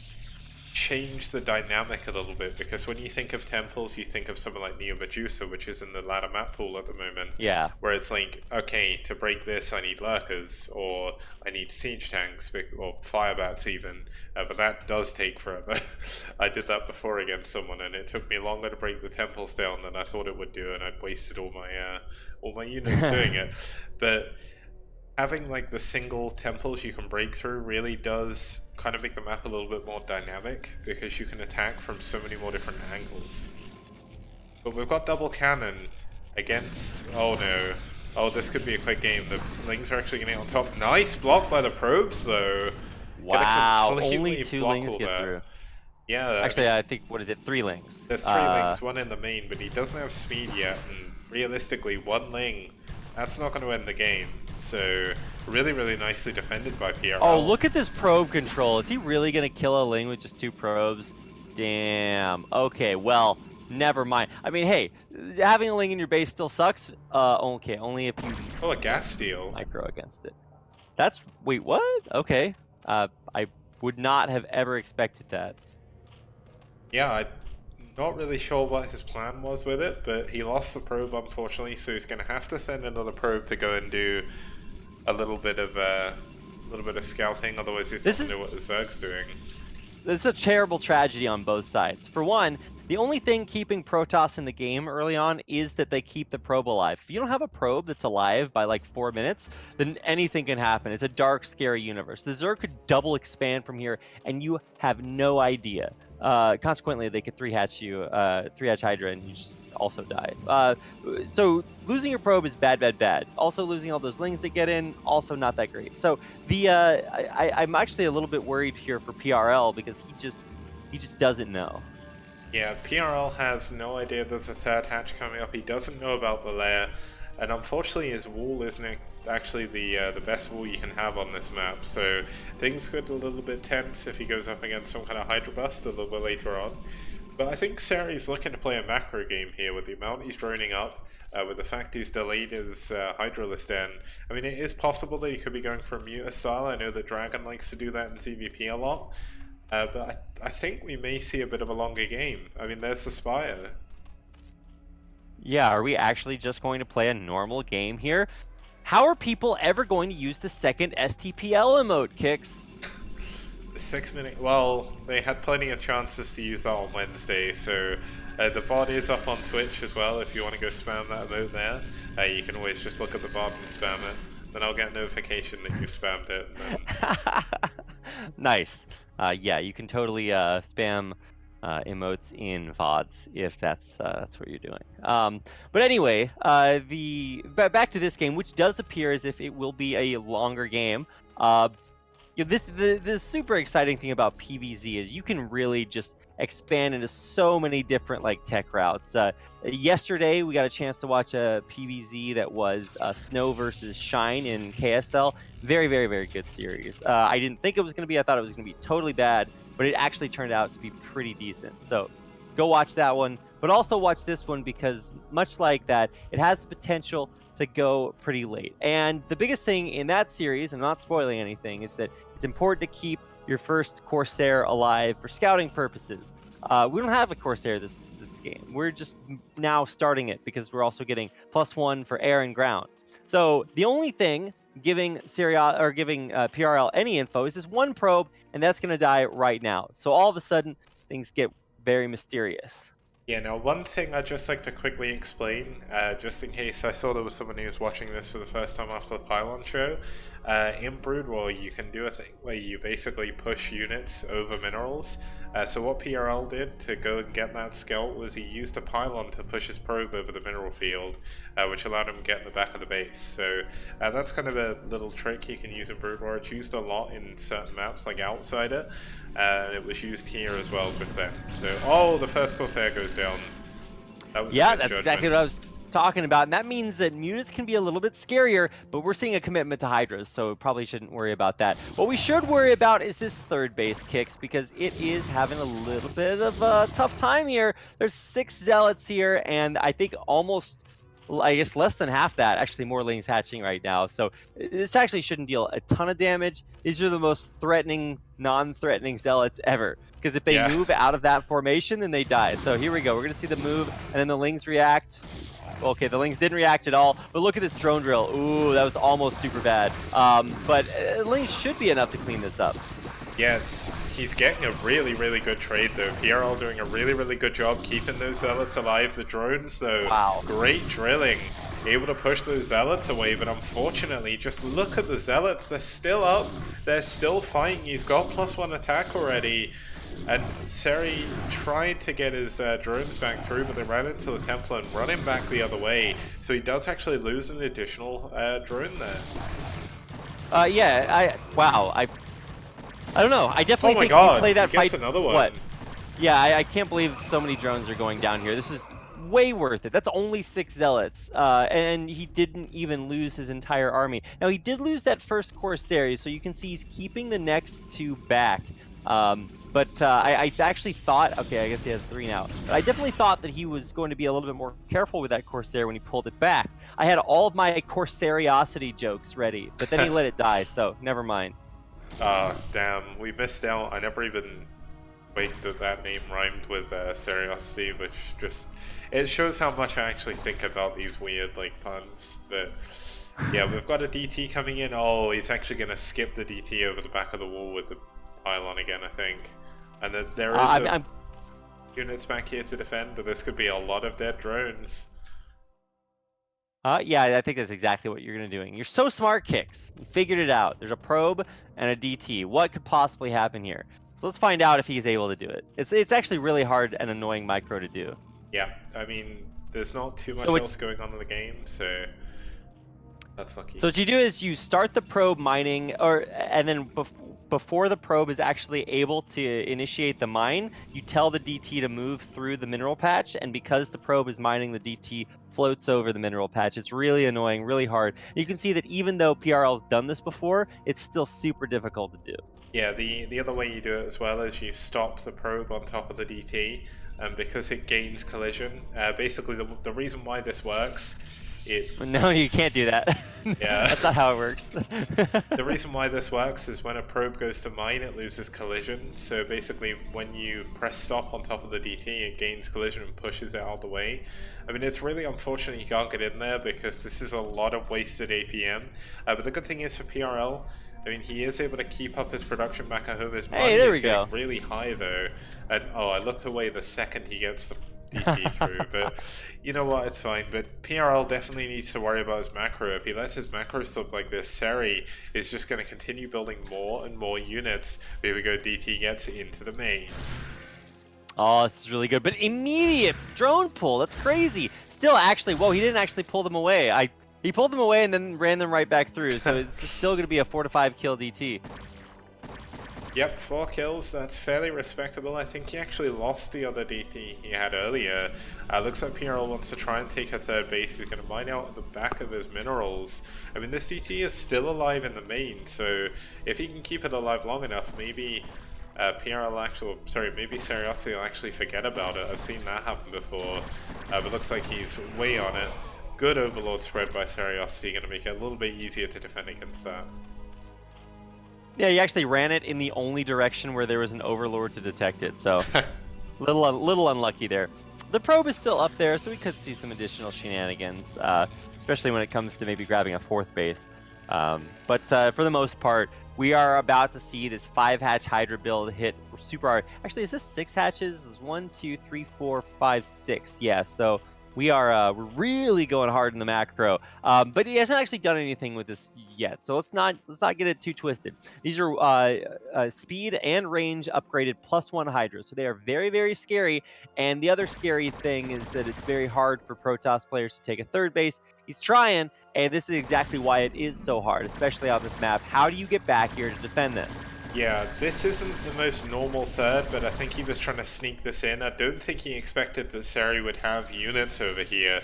changed the dynamic a little bit, because when you think of temples, you think of something like Neo Medusa, which is in the ladder map pool at the moment. Yeah. Where it's like, okay, to break this, I need lurkers, or I need siege tanks, or firebats even. But that does take forever. I did that before against someone, and it took me longer to break the temples down than I thought it would do, and I'd wasted all my units doing it. But having like the single temples you can break through really does kind of make the map a little bit more dynamic, because you can attack from so many more different angles. But we've got double cannon against... oh no. Oh, this could be a quick game. The Lings are actually getting on top. Nice block by the probes though. Wow, only 2 Lings get through. Yeah. Actually, I think, what is it, 3 Lings? There's 3 Lings, 1 in the main, but he doesn't have speed yet, and realistically, 1 Ling, that's not going to end the game. So, really, really nicely defended by PRL. Oh, look at this probe control. Is he really going to kill a Ling with just 2 probes? Damn. Okay, well, never mind. I mean, hey, having a Ling in your base still sucks. Okay, only if you... oh, a gas steal. Micro against it. That's... wait, what? Okay. I would not have ever expected that. Yeah, I'm not really sure what his plan was with it, but he lost the probe, unfortunately, so he's going to have to send another probe to go and do a little bit of scouting, otherwise he's not going to know what the Zerg's doing. This is a terrible tragedy on both sides. For one, the only thing keeping Protoss in the game early on is that they keep the probe alive. If you don't have a probe that's alive by like 4 minutes, then anything can happen. It's a dark, scary universe. The Zerg could double expand from here, and you have no idea. Consequently, they could 3-hatch you, 3-hatch Hydra, and you just also die. So losing your probe is bad, bad, bad. Also losing all those Lings that get in, also not that great. So I'm actually a little bit worried here for PRL, because he just doesn't know. Yeah, PRL has no idea there's a 3rd hatch coming up. He doesn't know about the lair, and unfortunately his wall isn't actually the best wall you can have on this map. So things get a little bit tense if he goes up against some kind of Hydra bust a little bit later on. But I think Seri's looking to play a macro game here with the amount he's droning up, with the fact he's delayed his Hydralist end. I mean, it is possible that he could be going for a Muta style. I know that Dragon likes to do that in CVP a lot. But I think we may see a bit of a longer game. I mean, there's the Spire. Yeah, are we actually just going to play a normal game here? How are people ever going to use the second STPL emote, Kicks? The 6 minute... well, they had plenty of chances to use that on Wednesday, so the bot is up on Twitch as well if you want to go spam that emote there. You can always just look at the bot and spam it. Then I'll get a notification that you've spammed it. Nice. Yeah, you can totally spam emotes in VODs if that's what you're doing. But anyway, back to this game, which does appear as if it will be a longer game. The super exciting thing about PvZ is you can really just expand into so many different like tech routes. Yesterday we got a chance to watch a PvZ that was Snow versus Shine in KSL. Very, very, very good series. I didn't think it was going to be. I thought it was going to be totally bad, but it actually turned out to be pretty decent. So go watch that one, but also watch this one because much like that, it has the potential to go pretty late. And the biggest thing in that series, and I'm not spoiling anything, is that it's important to keep your first Corsair alive for scouting purposes. We don't have a Corsair this game. We're just now starting it because we're also getting +1 for air and ground. So the only thing giving PRL any info is this one probe, and that's going to die right now. So all of a sudden, things get very mysterious. Yeah, now one thing I'd just like to quickly explain, just in case I saw there was someone who was watching this for the first time after the Pylon show. In Brood War, you can do a thing where you basically push units over minerals. So what PRL did to go and get that scout was he used a Pylon to push his probe over the mineral field, which allowed him to get in the back of the base. So that's kind of a little trick you can use in Brood War. It's used a lot in certain maps like Outsider. It was used here as well with them. So, the first Corsair goes down. That was that's exactly what I was talking about, and that means that Mutas can be a little bit scarier, but we're seeing a commitment to Hydras, so probably shouldn't worry about that. What we should worry about is this third base Kix, because it is having a little bit of a tough time here. There's 6 Zealots here, and I think almost, I guess, less than half that, actually more lanes hatching right now. So this actually shouldn't deal a ton of damage. These are the most threatening, non-threatening Zealots ever. Because if they move out of that formation, then they die. So here we go. We're going to see the move, and then the Lings react. Okay, the Lings didn't react at all. But look at this drone drill. Ooh, that was almost super bad. But Lings should be enough to clean this up. Yeah, he's getting a really, really good trade, though. PRL doing a really, really good job keeping those Zealots alive. The drones, though, great drilling. Able to push those Zealots away, but unfortunately, just look at the Zealots. They're still up. They're still fighting. He's got +1 attack already. And Seri tried to get his drones back through, but they ran into the Templar and run him back the other way. So he does actually lose an additional drone there. I don't know. I definitely think you play that fight. Another one. What? Yeah, I can't believe so many drones are going down here. This is way worth it. That's only 6 Zealots, and he didn't even lose his entire army. Now, he did lose that first Corsair, so you can see he's keeping the next 2 back. But I actually thought, okay, I guess he has 3 now. But I definitely thought that he was going to be a little bit more careful with that Corsair when he pulled it back. I had all of my Corsairiosity jokes ready, but then he let it die, so never mind. Damn, we missed out. I never even faked that name rhymed with Seriosity, which just, it shows how much I actually think about these weird, like, puns. But yeah, we've got a DT coming in. Oh, he's actually going to skip the DT over the back of the wall with the Pylon again, I think. And then there is units back here to defend, but this could be a lot of dead drones. Yeah, I think that's exactly what you're going to do. You're so smart, Kix. You figured it out. There's a probe and a DT. What could possibly happen here? So let's find out if he's able to do it. It's actually really hard and annoying micro to do. Yeah, I mean, there's not too much else going on in the game, so that's lucky. So what you do is you start the probe mining, and then before the probe is actually able to initiate the mine, you tell the DT to move through the mineral patch, and because the probe is mining, the DT floats over the mineral patch. It's really annoying, really hard. You can see that even though PRL's done this before, it's still super difficult to do. Yeah, the other way you do it as well is you stop the probe on top of the DT, and because it gains collision, basically the reason why this works, No, you can't do that. Yeah. That's not how it works. The reason why this works is when a probe goes to mine, it loses collision. So basically, when you press stop on top of the DT, it gains collision and pushes it out of the way. I mean, it's really unfortunate you can't get in there because this is a lot of wasted APM. But the good thing is for PRL, I mean, he is able to keep up his production back at home. His money is getting really high, though. And, I looked away the second he gets the DT through, but you know what, it's fine. But PRL definitely needs to worry about his macro. If he lets his macro slip like this, Seri is just going to continue building more and more units. Here we go, DT gets into the main. Oh, this is really good, but immediate drone pull, that's crazy. Still, actually, whoa, he didn't actually pull them away. He pulled them away and then ran them right back through, so it's still going to be a 4 to 5 kill DT. Yep, 4 kills, that's fairly respectable. I think he actually lost the other DT he had earlier. Looks like PRL wants to try and take a third base. He's going to mine out the back of his minerals. I mean, this DT is still alive in the main, so if he can keep it alive long enough, maybe maybe Seriosity will actually forget about it. I've seen that happen before, but looks like he's way on it. Good Overlord spread by Seriosity, going to make it a little bit easier to defend against that. Yeah, he actually ran it in the only direction where there was an Overlord to detect it, so little unlucky there. The probe is still up there, so we could see some additional shenanigans, especially when it comes to maybe grabbing a 4th base. But for the most part, we are about to see this 5-hatch Hydra build hit super hard. Actually, is this 6 hatches? Is 1, 2, 3, 4, 5, 6? Yeah, so we're really going hard in the macro, but he hasn't actually done anything with this yet. So let's not get it too twisted. These are speed and range upgraded +1 Hydras, so they are very, very scary. And the other scary thing is that it's very hard for Protoss players to take a 3rd base. He's trying, and this is exactly why it is so hard, especially on this map. How do you get back here to defend this? Yeah, this isn't the most normal 3rd, but I think he was trying to sneak this in. I don't think he expected that Seri would have units over here.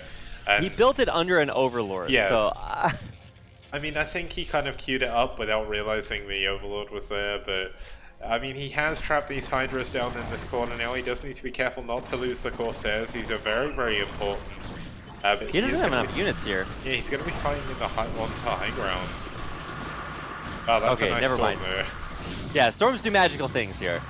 And he built it under an Overlord, yeah. So I mean, I think he kind of queued it up without realizing the Overlord was there, but I mean, he has trapped these Hydras down in this corner now. He does need to be careful not to lose the Corsairs. These are very, very important. But he doesn't have enough units here. Yeah, he's going to be fighting in the high ground. Oh, that's okay, a nice never storm mind. there. Yeah, storms do magical things here.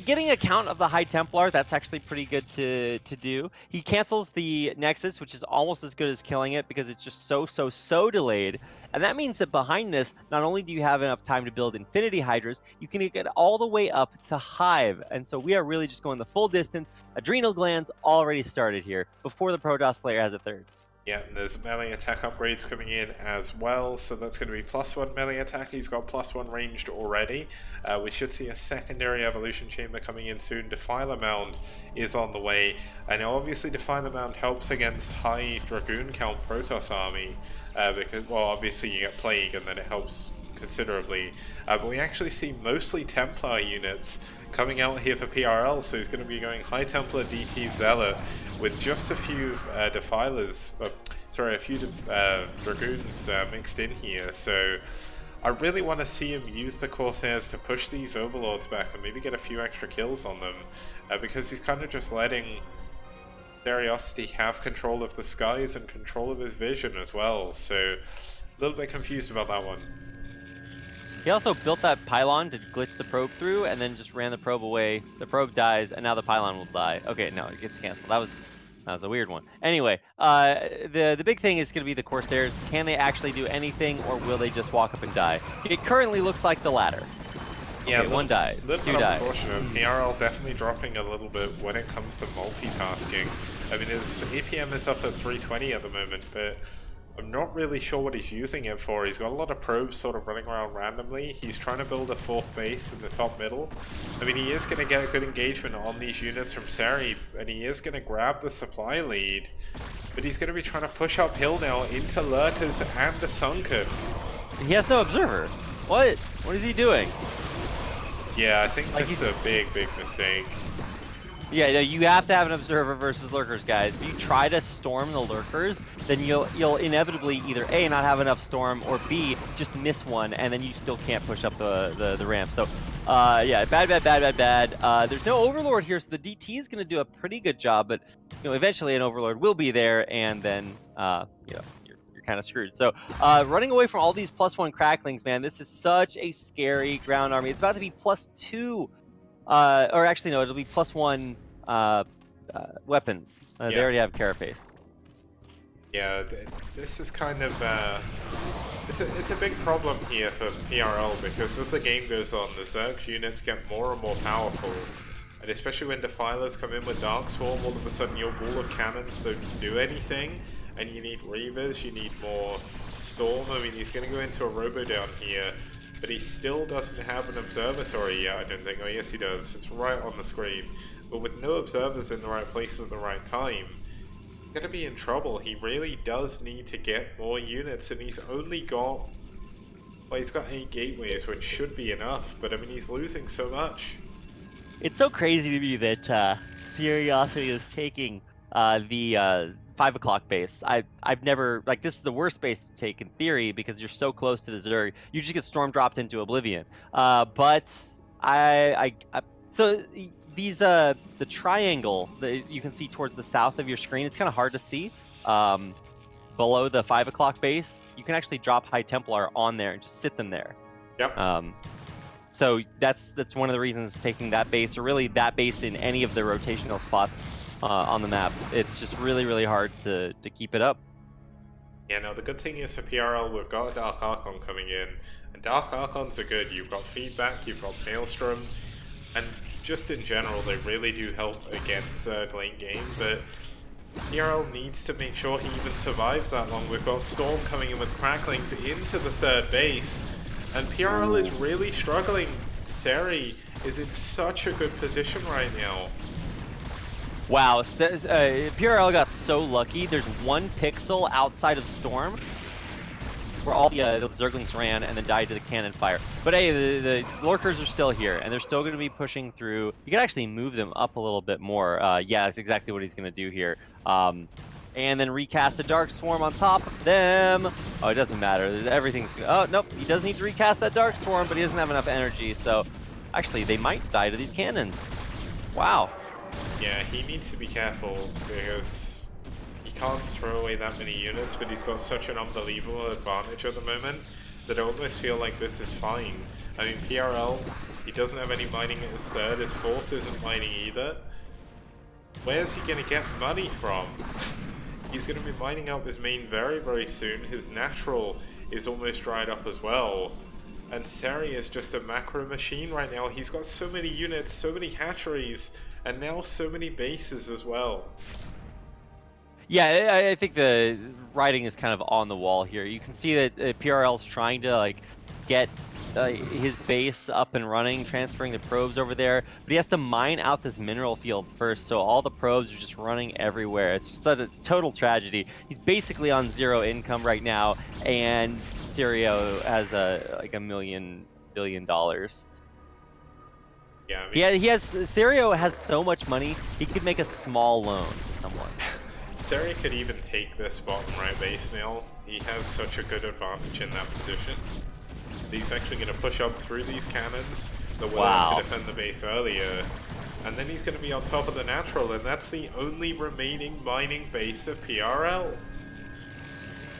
Getting a count of the High Templar, that's actually pretty good to do. He cancels the Nexus, which is almost as good as killing it because it's just so delayed. And that means that behind this, not only do you have enough time to build Infinity Hydras, you can get all the way up to Hive. And so we are really just going the full distance. Adrenal glands already started here before the Protoss player has a 3rd. Yeah, and there's melee attack upgrades coming in as well, so that's going to be +1 melee attack. He's got +1 ranged already. We should see a secondary evolution chamber coming in soon. Defiler Mound is on the way, and obviously Defiler Mound helps against high Dragoon count Protoss army, because, well, obviously you get Plague and then it helps considerably. But we actually see mostly Templar units coming out here for PRL, so he's going to be going High Templar DT Zealot with just a few Defilers, a few Dragoons mixed in here. So I really want to see him use the Corsairs to push these Overlords back and maybe get a few extra kills on them, because he's kind of just letting Seriosity have control of the skies and control of his vision as well. So a little bit confused about that one. He also built that pylon to glitch the probe through and then just ran the probe away. The probe dies, and now the pylon will die. Okay, no, it gets canceled. That was a weird one. Anyway, the big thing is going to be the Corsairs. Can they actually do anything, or will they just walk up and die? It currently looks like the latter. Yeah, okay, 1 dies, 2 dies. Unfortunate. PRL definitely dropping a little bit when it comes to multitasking. I mean, his APM is up at 320 at the moment, but I'm not really sure what he's using it for. He's got a lot of probes sort of running around randomly. He's trying to build a 4th base in the top middle. I mean, he is going to get a good engagement on these units from Seri, and he is going to grab the supply lead. But he's going to be trying to push uphill now into Lurkers and the Sunken. He has no observer. What? What is he doing? Yeah, I think this is a big mistake. Yeah, no, you have to have an observer versus lurkers, guys. If you try to storm the lurkers, then you'll inevitably either A, not have enough storm, or B, just miss one, and then you still can't push up the ramp. So, yeah, bad. There's no Overlord here, so the DT is going to do a pretty good job, but eventually an Overlord will be there, and then you're kind of screwed. So, running away from all these +1 cracklings, man, this is such a scary ground army. It's about to be +2. Or actually, no, it'll be +1 weapons. Yeah. They already have Carapace. Yeah, this is kind of it's a big problem here for PRL, because as the game goes on, the Zerg units get more and more powerful, and especially when Defilers come in with Dark Swarm, all of a sudden your wall of cannons don't do anything, and you need Reavers, you need more Storm. I mean, he's going to go into a Robo down here, but he still doesn't have an observatory yet, I don't think. Oh yes he does, it's right on the screen. But with no observers in the right place at the right time, he's going to be in trouble. He really does need to get more units, and he's only got Well, he's got 8 gateways, which should be enough, but I mean, he's losing so much. It's so crazy to me that Curiosity is taking the 5 o'clock base. I've never, like, this is the worst base to take in theory because you're so close to the Zerg. You just get storm dropped into oblivion. But so these the triangle that you can see towards the south of your screen, it's kind of hard to see. Below the 5 o'clock base, you can actually drop High Templar on there and just sit them there. Yep. So that's one of the reasons taking that base, or really that base in any of the rotational spots on the map. It's just really, really hard to keep it up. Yeah, no, the good thing is for PRL, we've got a Dark Archon coming in, and Dark Archons are good. You've got feedback, you've got Maelstrom, and just in general, they really do help against late game, but PRL needs to make sure he even survives that long. We've got Storm coming in with Cracklings into the 3rd base, and PRL is really struggling. Seri is in such a good position right now. Wow, PRL got so lucky. There's 1 pixel outside of Storm where all the Zerglings ran and then died to the cannon fire. But hey, the Lurkers are still here, and they're still going to be pushing through. You can actually move them up a little bit more. Yeah, that's exactly what he's going to do here. And then recast a Dark Swarm on top of them. Oh, it doesn't matter. Everything's good. Oh, nope. He does need to recast that Dark Swarm, but he doesn't have enough energy. So, actually, they might die to these cannons. Wow. Yeah, he needs to be careful because he can't throw away that many units, but he's got such an unbelievable advantage at the moment that I almost feel like this is fine. I mean, PRL, he doesn't have any mining at his 3rd. His 4th isn't mining either. Where's he going to get money from? He's going to be mining out this main very, very soon. His natural is almost dried up as well. And Seri is just a macro machine right now. He's got so many units, so many hatcheries, and now so many bases as well. Yeah, I think the writing is kind of on the wall here. You can see that PRL's trying to like get his base up and running, transferring the probes over there, but he has to mine out this mineral field first, so all the probes are just running everywhere. It's just such a total tragedy. He's basically on 0 income right now, and Serio has like $1 billion. Yeah, I mean, Serio has so much money, he could make a small loan to someone. Seri could even take this bottom right base now. He has such a good advantage in that position. He's actually going to push up through these cannons. The willing to defend the base earlier. And then he's going to be on top of the natural, and that's the only remaining mining base of PRL.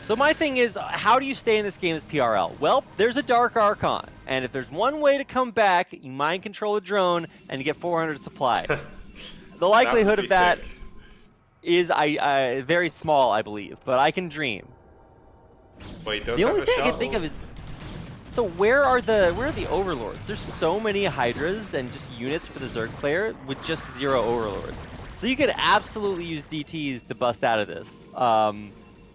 So my thing is, how do you stay in this game as PRL? Well, there's a Dark Archon, and if there's one way to come back, you mind control a drone and you get 400 supply. The likelihood of that is very small, I believe, but I can dream. Well, he does the only have a thing I shuttle. can think of is, so where are the overlords? There's so many Hydras and just units for the Zerg player with just 0 overlords. So you could absolutely use DTs to bust out of this,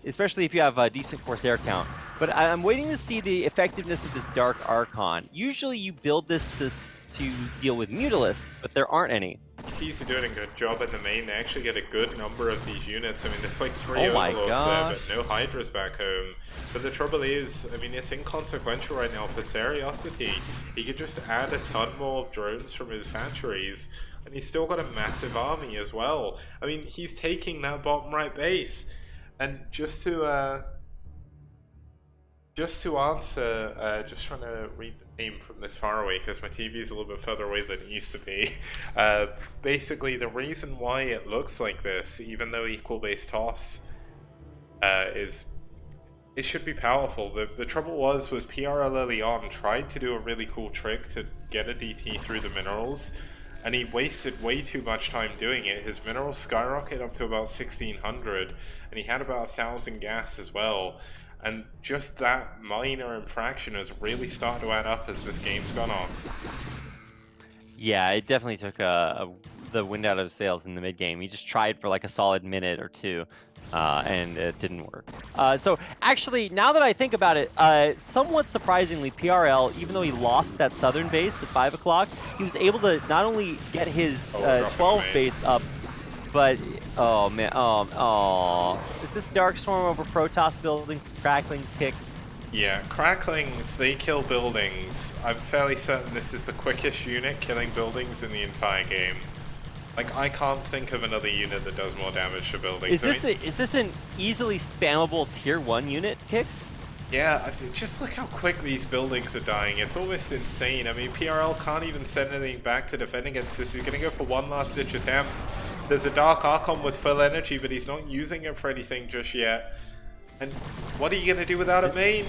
especially if you have a decent Corsair count. But I'm waiting to see the effectiveness of this Dark Archon. Usually you build this to deal with Mutalisks, but there aren't any. He's doing a good job in the main. They actually get a good number of these units. I mean, there's like 3 Oh my overlords gosh. there, but no Hydras back home. But the trouble is, I mean, it's inconsequential right now for Seriosity. He could just add a ton more drones from his hatcheries, and he's still got a massive army as well. I mean, he's taking that bottom right base. And just to answer, just trying to read the name from this far away because my TV is a little bit further away than it used to be. Basically, the reason why it looks like this, even though equal base toss is, it should be powerful. The trouble was PRL early on tried to do a really cool trick to get a DT through the minerals, and he wasted way too much time doing it. His minerals skyrocket up to about 1600, and he had about 1000 gas as well. And just that minor infraction has really started to add up as this game's gone on. Yeah, it definitely took the wind out of his sails in the mid game. He just tried for like a solid minute or two, and it didn't work. So actually, now that I think about it, somewhat surprisingly, PRL, even though he lost that southern base at 5 o'clock, he was able to not only get his 12 base up, but oh man, is this Dark Storm over Protoss buildings, Cracklings, kicks? Yeah, cracklings, they kill buildings. I'm fairly certain this is the quickest unit killing buildings in the entire game. Like, I can't think of another unit that does more damage to buildings. Is this an easily spammable tier 1 unit, Kix? Yeah, just look how quick these buildings are dying. It's almost insane. I mean, PRL can't even send anything back to defend against this. He's going to go for one last ditch attempt. There's a Dark Archon with full energy, but he's not using it for anything just yet. And what are you going to do without a main?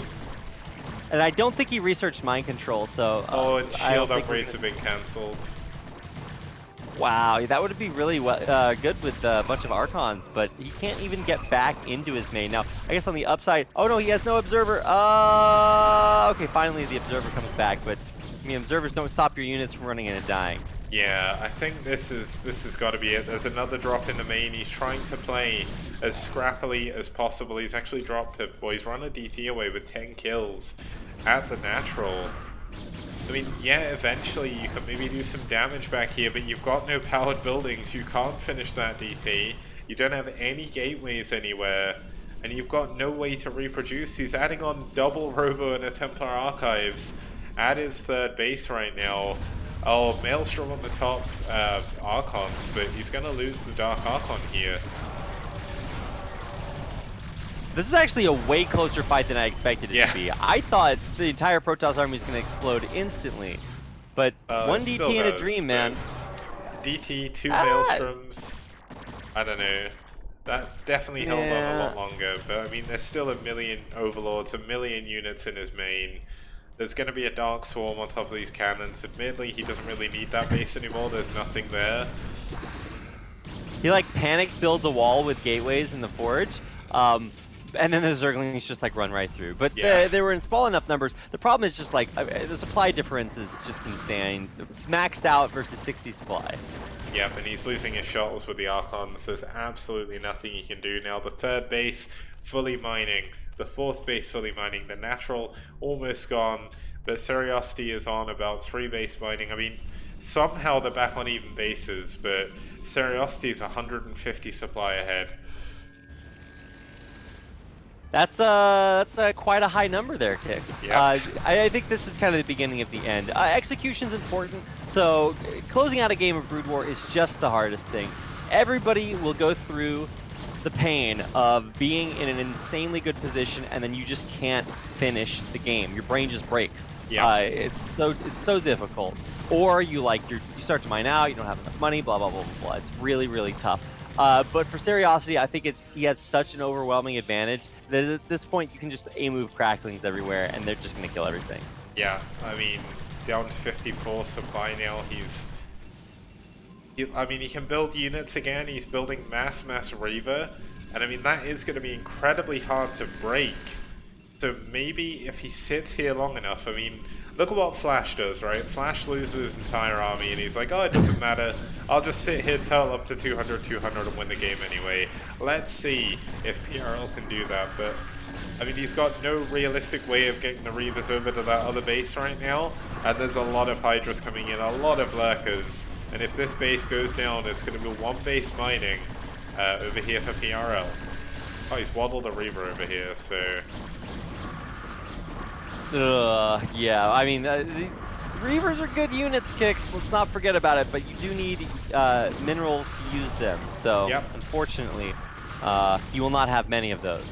And I don't think he researched mind control, so... oh, and shield upgrades have been cancelled. Wow, that would be really good with a bunch of Archons, but he can't even get back into his main. Now, I guess on the upside... oh no, he has no Observer! Okay, finally the Observer comes back, but I mean, Observers don't stop your units from running in and dying. Yeah, I think this has got to be it. There's another drop in the main. He's trying to play as scrappily as possible. He's actually dropped it. Well, he's run a DT away with 10 kills at the natural. I mean, yeah, eventually you can maybe do some damage back here, but you've got no powered buildings. You can't finish that DT. You don't have any gateways anywhere, and you've got no way to reproduce. He's adding on double Robo and a Templar Archives at his third base right now. Oh, Maelstrom on the top Archons, but he's going to lose the Dark Archon here. This is actually a way closer fight than I expected it to be. I thought the entire Protoss army was going to explode instantly, but one DT in a dream, man. DT, 2 Maelstroms, I don't know. That definitely held on a lot longer, but I mean, there's still a million Overlords, a million units in his main. There's going to be a Dark Swarm on top of these cannons. Admittedly, he doesn't really need that base anymore. There's nothing there. He like panic builds a wall with gateways in the forge, and then the Zerglings just like run right through. But they were in small enough numbers. The problem is just like the supply difference is just insane. Maxed out versus 60 supply. Yep, and he's losing his shuttles with the Archons. There's absolutely nothing he can do now. The third base fully mining. The fourth base fully mining, the natural almost gone, but Curiosity is on about 3 base mining. I mean, somehow they're back on even bases, but Curiosity is 150 supply ahead. That's quite a high number there, Kix. Yep. I think this is kind of the beginning of the end. Execution's important, so closing out a game of Brood War is just the hardest thing. Everybody will go through the pain of being in an insanely good position and then you just can't finish the game. Your brain just breaks. Yeah. It's so difficult. Or you start to mine out, you don't have enough money, blah blah blah blah blah. It's really really tough. But for Curiosity, I think he has such an overwhelming advantage that at this point you can just move cracklings everywhere and they're just gonna kill everything. Yeah, I mean, down to 54 supply now. I mean, he can build units again. He's building mass Reaver, and I mean, that is going to be incredibly hard to break. So maybe if he sits here long enough, I mean, look at what Flash does, right? Flash loses his entire army, and he's like, oh, it doesn't matter. I'll just sit here, turtle up to 200, and win the game anyway. Let's see if PRL can do that, but I mean, he's got no realistic way of getting the Reavers over to that other base right now, and there's a lot of Hydras coming in, a lot of Lurkers. And if this base goes down, it's going to be 1 base mining over here for PRL. Oh, he's waddled a Reaver over here, so... yeah, I mean, the Reavers are good units, Kix. Let's not forget about it, but you do need minerals to use them. So, unfortunately, you will not have many of those.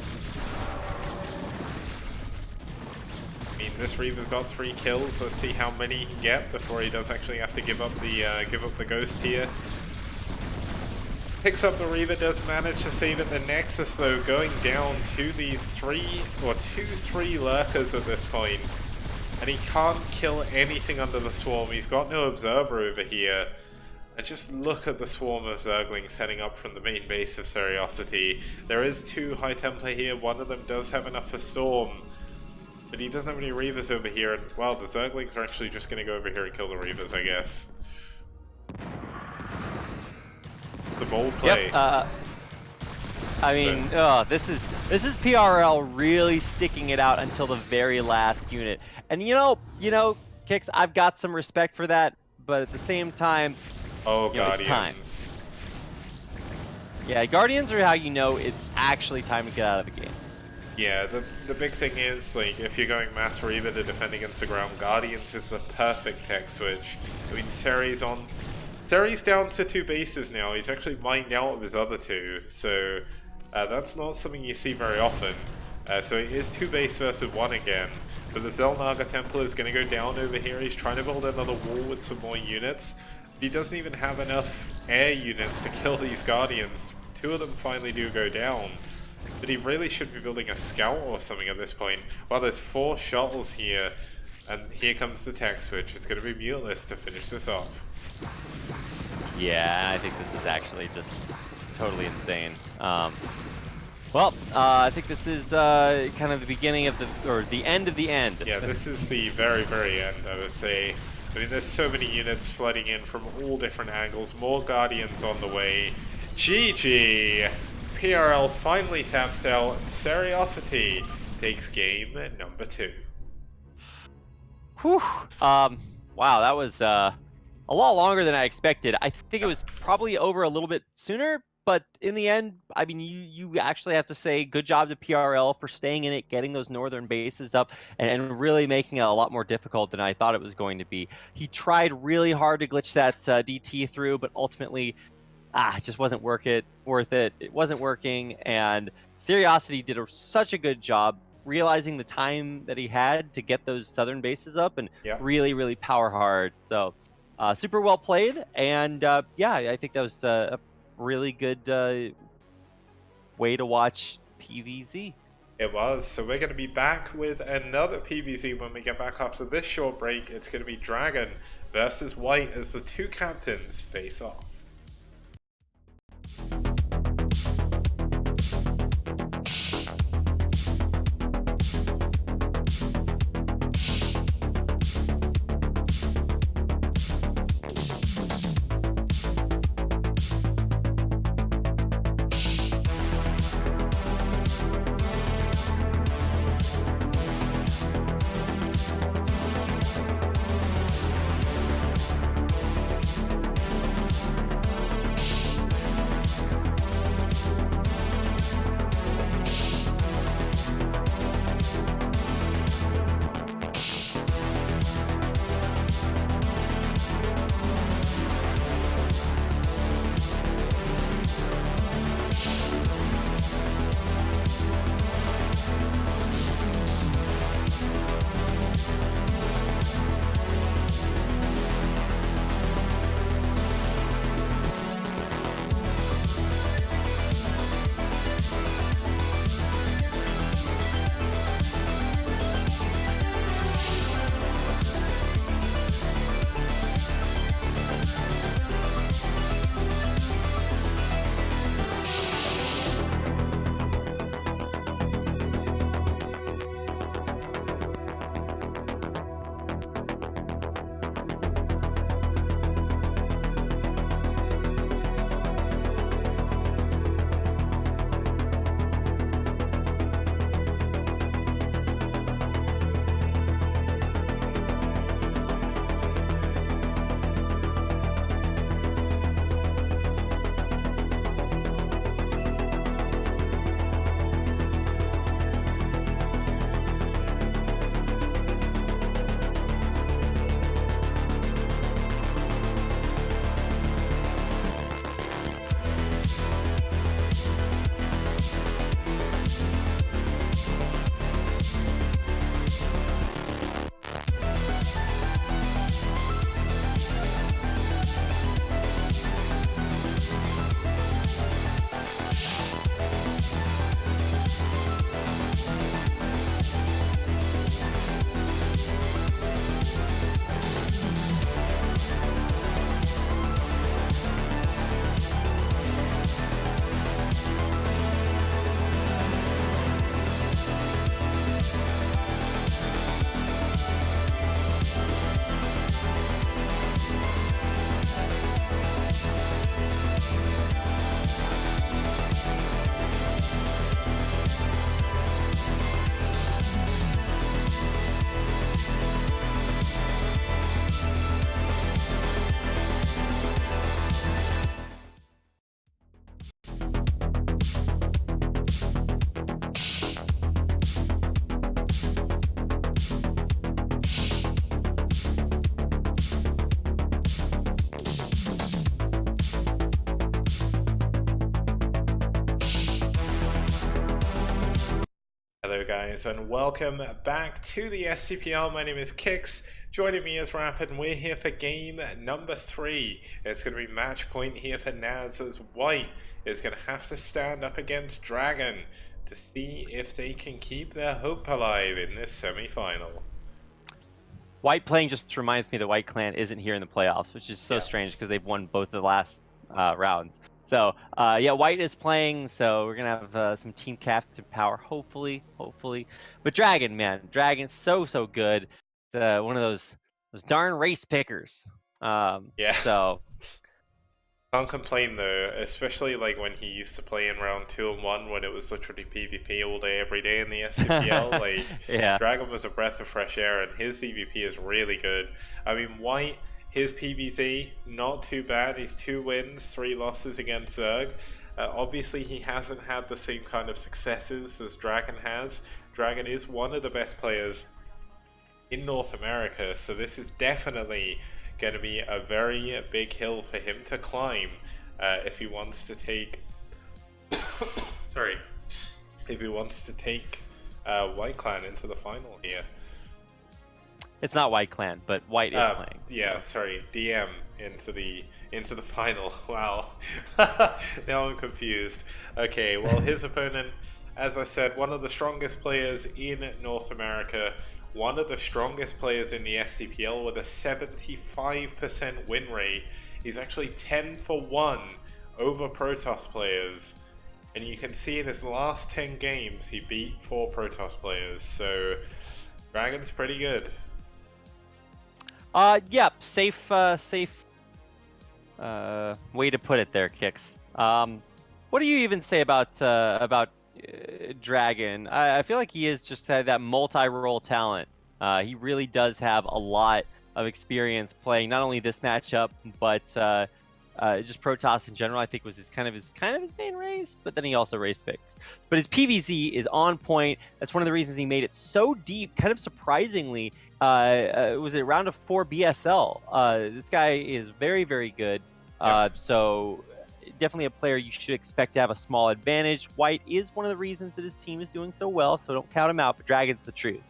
This Reaver's got 3 kills. Let's see how many he can get before he does actually have to give up the Ghost here. Picks up the Reaver, does manage to save it. The Nexus though going down to these 2-3 Lurkers at this point, and he can't kill anything under the Swarm. He's got no Observer over here. And just look at the swarm of Zerglings heading up from the main base of Curiosity. There is 2 High Templar here. One of them does have enough for Storm. But he doesn't have any Reavers over here, and well, the Zerglings are actually just going to go over here and kill the Reavers, I guess. The bold play. Yep, I mean, this is PRL really sticking it out until the very last unit. And you know, Kix, I've got some respect for that, but at the same time, Guardians. It's time. Yeah, Guardians are how you know it's actually time to get out of the game. Yeah, the big thing is, like, if you're going Mass Reaver to defend against the Ground Guardians, it's the perfect tech switch. I mean, Seri's down to 2 bases now. He's actually mined out of his other 2, so that's not something you see very often. So it is 2 base versus 1 again. But the Xel'Naga Templar is going to go down over here. He's trying to build another wall with some more units. He doesn't even have enough air units to kill these Guardians. 2 of them finally do go down. But he really should be building a scout or something at this point. Well, there's 4 shuttles here. And here comes the tech switch. It's going to be Muteless to finish this off. Yeah, I think this is actually just totally insane. Well, I think this is kind of the beginning of the end of the end. Yeah, this is the very, very end, I would say. I mean, there's so many units flooding in from all different angles. More Guardians on the way. GG! PRL finally taps out, and Seriosity takes game number 2. Whew. Wow, that was a lot longer than I expected. I think it was probably over a little bit sooner, but in the end, I mean, you actually have to say good job to PRL for staying in it, getting those northern bases up, and really making it a lot more difficult than I thought it was going to be. He tried really hard to glitch that DT through, but ultimately, it just wasn't worth it. It wasn't working, and Seriosity did such a good job realizing the time that he had to get those southern bases up and really, really power hard. So super well played, and yeah, I think that was a really good way to watch PvZ. It was. So we're going to be back with another PvZ when we get back after this short break. It's going to be Dragon versus White as the 2 captains face off. Hello guys and welcome back to the STPL. My name is Kix. Joining me is Rapid and we're here for game number 3. It's going to be match point here for NaS as White is going to have to stand up against Dragon to see if they can keep their hope alive in this semi-final. White playing just reminds me that White Clan isn't here in the playoffs, which is so strange because they've won both the last rounds. So yeah, White is playing, so we're gonna have some team captain power, hopefully. But Dragon, man, Dragon's so good. One of those darn race pickers. So can't complain though, especially like when he used to play in round 2 and 1 when it was literally PvP all day every day in the STPL. Like yeah. Dragon was a breath of fresh air and his EVP is really good. I mean, White, his PvZ, not too bad. He's 2 wins, 3 losses against Zerg. Obviously he hasn't had the same kind of successes as Dragon has. Dragon is one of the best players in North America, so this is definitely going to be a very big hill for him to climb if he wants to take White Clan into the final here. It's not White Clan, but White is playing. Yeah, so. Sorry, DM into the final. Wow. Now I'm confused. Okay, well his opponent, as I said, one of the strongest players in North America, one of the strongest players in the STPL with a 75% win rate. He's actually 10 for 1 over Protoss players. And you can see in his last 10 games, he beat 4 Protoss players. So, Dragon's pretty good. Yep, safe way to put it there, Kix. What do you even say about Dragon? I feel like he is just that multi-role talent. He really does have a lot of experience playing not only this matchup, but just Protoss in general. I think was his kind of his main race, but then he also race picks. But his PvZ is on point. That's one of the reasons he made it so deep. Kind of surprisingly, was it round of 4 BSL? This guy is very good. So definitely a player you should expect to have a small advantage. White is one of the reasons that his team is doing so well, so don't count him out, but Dragon's the truth.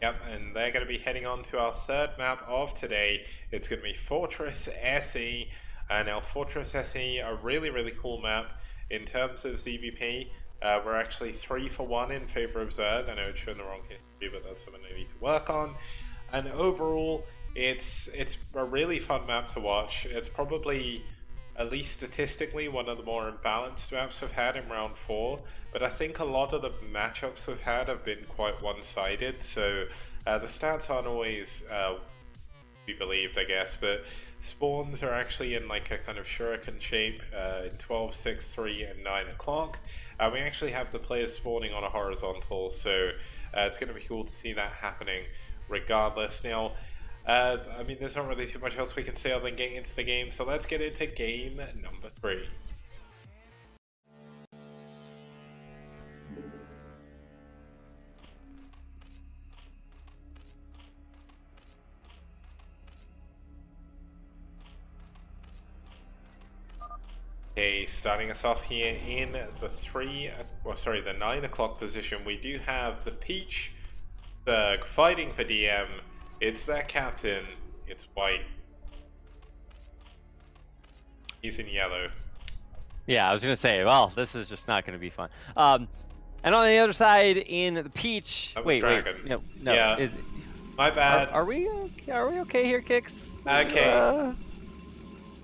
Yep, and they're going to be heading on to our third map of today. It's going to be Fortress SE. Now Fortress SE, a really cool map. In terms of ZVP, we're actually 3 for 1 in favor of Zerg. I know it's showing the wrong history, but that's something I need to work on. And overall, it's a really fun map to watch. It's probably, at least statistically, one of the more imbalanced maps we've had in round 4, but I think a lot of the matchups we've had have been quite one-sided, so the stats aren't always be believed, I guess, but spawns are actually in like a kind of shuriken shape in 12, 6, 3, and 9 o'clock. We actually have the players spawning on a horizontal, so it's going to be cool to see that happening regardless. Now, I mean, there's not really too much else we can say other than getting into the game, so let's get into game number 3. Okay, starting us off here in the 9 o'clock position, we do have the Peach Zerg fighting for DM. It's their captain. It's White. He's in yellow. Yeah, I was gonna say, well, this is just not gonna be fun. And on the other side, in the Peach, wait, Dragon. no, yeah. My bad. Are we okay here, Kix? Okay.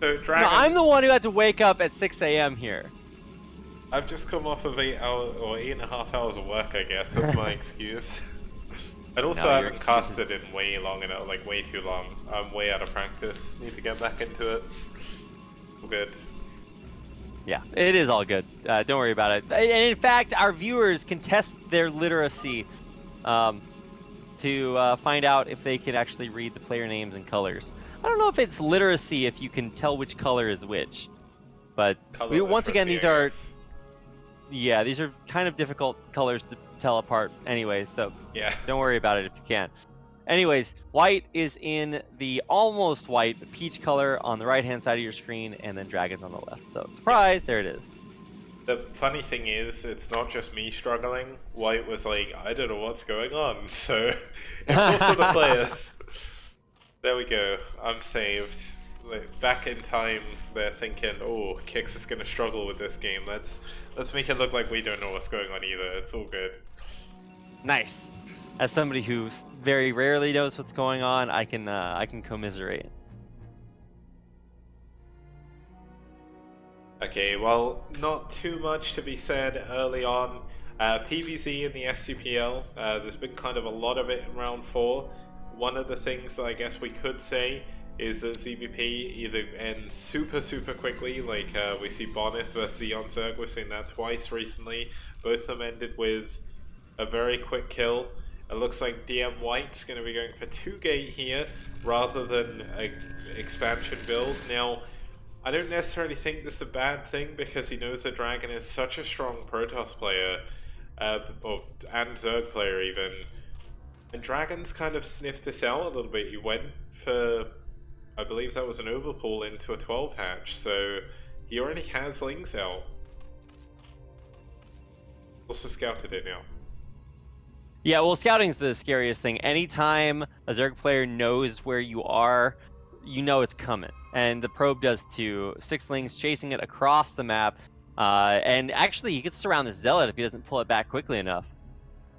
So Dragon. No, I'm the one who had to wake up at 6 a.m. here. I've just come off of 8 hours or 8.5 hours of work, I guess. That's my excuse. And also, I haven't casted in way long enough, like way too long. I'm way out of practice. Need to get back into it. All good. Yeah, it is all good. Don't worry about it. And in fact, our viewers can test their literacy to find out if they can actually read the player names and colors. I don't know if it's literacy if you can tell which color is which, but once again, these are kind of difficult colors to tell apart anyway, so yeah, don't worry about it if you can. Anyways, White is in the almost white, peach color on the right-hand side of your screen, and then Dragon's on the left. So, surprise, there it is. The funny thing is, it's not just me struggling. White was like, I don't know what's going on, so it's also the players. There we go, I'm saved. Like, back in time, they're thinking, oh, Kix is going to struggle with this game. Let's make it look like we don't know what's going on either. It's all good. Nice. As somebody who very rarely knows what's going on, I can commiserate. Okay, well, not too much to be said early on. PvZ in the STPL, there's been kind of a lot of it in round 4. One of the things that I guess we could say is that ZVP either ends super quickly, like we see Bonith versus Xeon Zerg, we've seen that twice recently. Both of them ended with a very quick kill. It looks like DM White's going to be going for 2-gate here, rather than an expansion build. Now, I don't necessarily think this is a bad thing, because he knows that Dragon is such a strong Protoss player, and Zerg player even. And Dragon's kind of sniffed this out a little bit. He went for, I believe that was an overpull into a 12 hatch, so he already has Lings out. Also scouted it now. Yeah, well, scouting's the scariest thing. Anytime a Zerg player knows where you are, you know it's coming. And the probe does too. 6 Lings chasing it across the map. And actually, he gets to surround the Zealot if he doesn't pull it back quickly enough.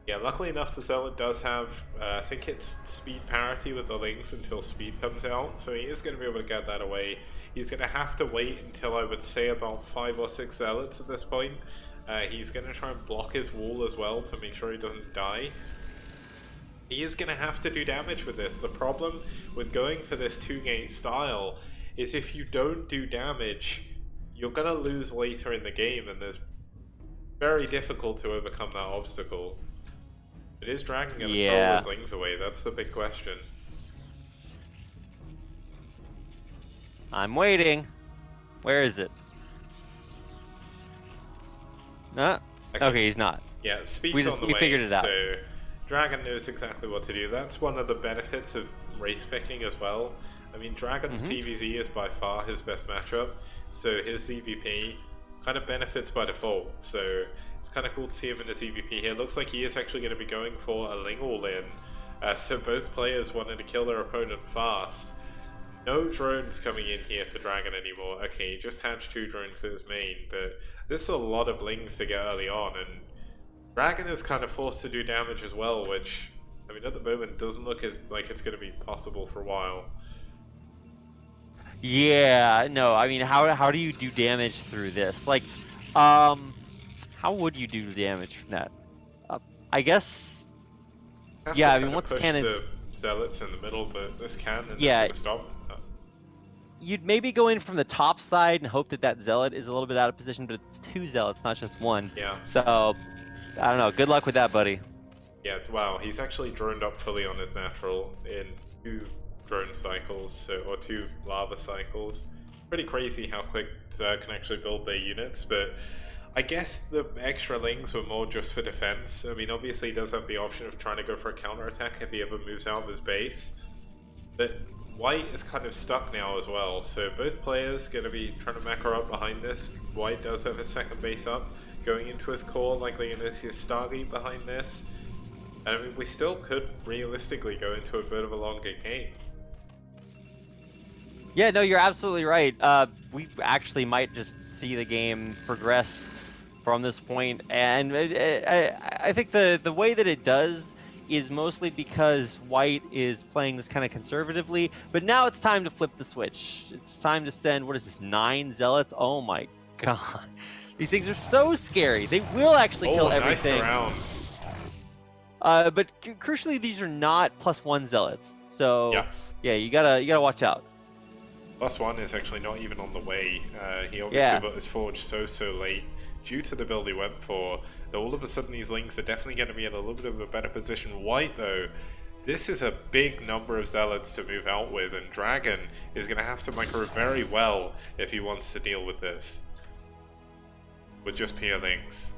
Yeah, luckily enough, the Zealot does have, I think it's speed parity with the Lings until speed comes out, so he is going to be able to get that away. He's going to have to wait until, I would say, about 5 or 6 Zealots at this point. He's going to try and block his wall as well to make sure he doesn't die. He is going to have to do damage with this. The problem with going for this 2-gate style is if you don't do damage, you're going to lose later in the game, and it's very difficult to overcome that obstacle. It is Dragon going to throw his Lings away, that's the big question. I'm waiting. Where is it? No? Okay, he's not. Yeah, speed's on the way, figured it out. So Dragon knows exactly what to do. That's one of the benefits of race picking as well. I mean, Dragon's PvZ is by far his best matchup, so his ZVP kind of benefits by default. So it's kind of cool to see him in a ZVP here. Looks like he is actually going to be going for a Ling all-in. So both players wanted to kill their opponent fast. No drones coming in here for Dragon anymore. Okay, he just hatched 2 drones to his main, but this is a lot of Lings to get early on, and Dragon is kind of forced to do damage as well, which, I mean, at the moment doesn't look like it's going to be possible for a while. Yeah, no, I mean, how do you do damage through this? Like, how would you do damage from that? I guess, yeah, I mean, once cannons... the Zealots in the middle, but this cannon is yeah, going to stop. You'd maybe go in from the top side and hope that that Zealot is a little bit out of position, but it's 2 Zealots, not just 1. Yeah. So, I don't know. Good luck with that, buddy. Yeah, wow, he's actually droned up fully on his natural in 2 drone cycles, or 2 lava cycles. Pretty crazy how quick Zerg can actually build their units, but I guess the extra Lings were more just for defense. I mean, obviously he does have the option of trying to go for a counterattack if he ever moves out of his base, but White is kind of stuck now as well, so both players going to be trying to macro up behind this. White does have his second base up, going into his core, likely going to see his Stargate behind this. And I mean, we still could realistically go into a bit of a longer game. Yeah, no, you're absolutely right. We actually might just see the game progress from this point, and I think the way that it does is mostly because White is playing this kind of conservatively, but now it's time to flip the switch. It's time to send, what is this, 9 Zealots? Oh my god. These things are so scary. They will actually kill everything. Nice round. But crucially, these are not +1 Zealots. So yeah, you gotta watch out. +1 is actually not even on the way. He obviously got his forge so late due to the build he went for. All of a sudden these Lings are definitely going to be in a little bit of a better position. White though, this is a big number of Zealots to move out with, and Dragon is going to have to micro very well if he wants to deal with this. With just pure Lings.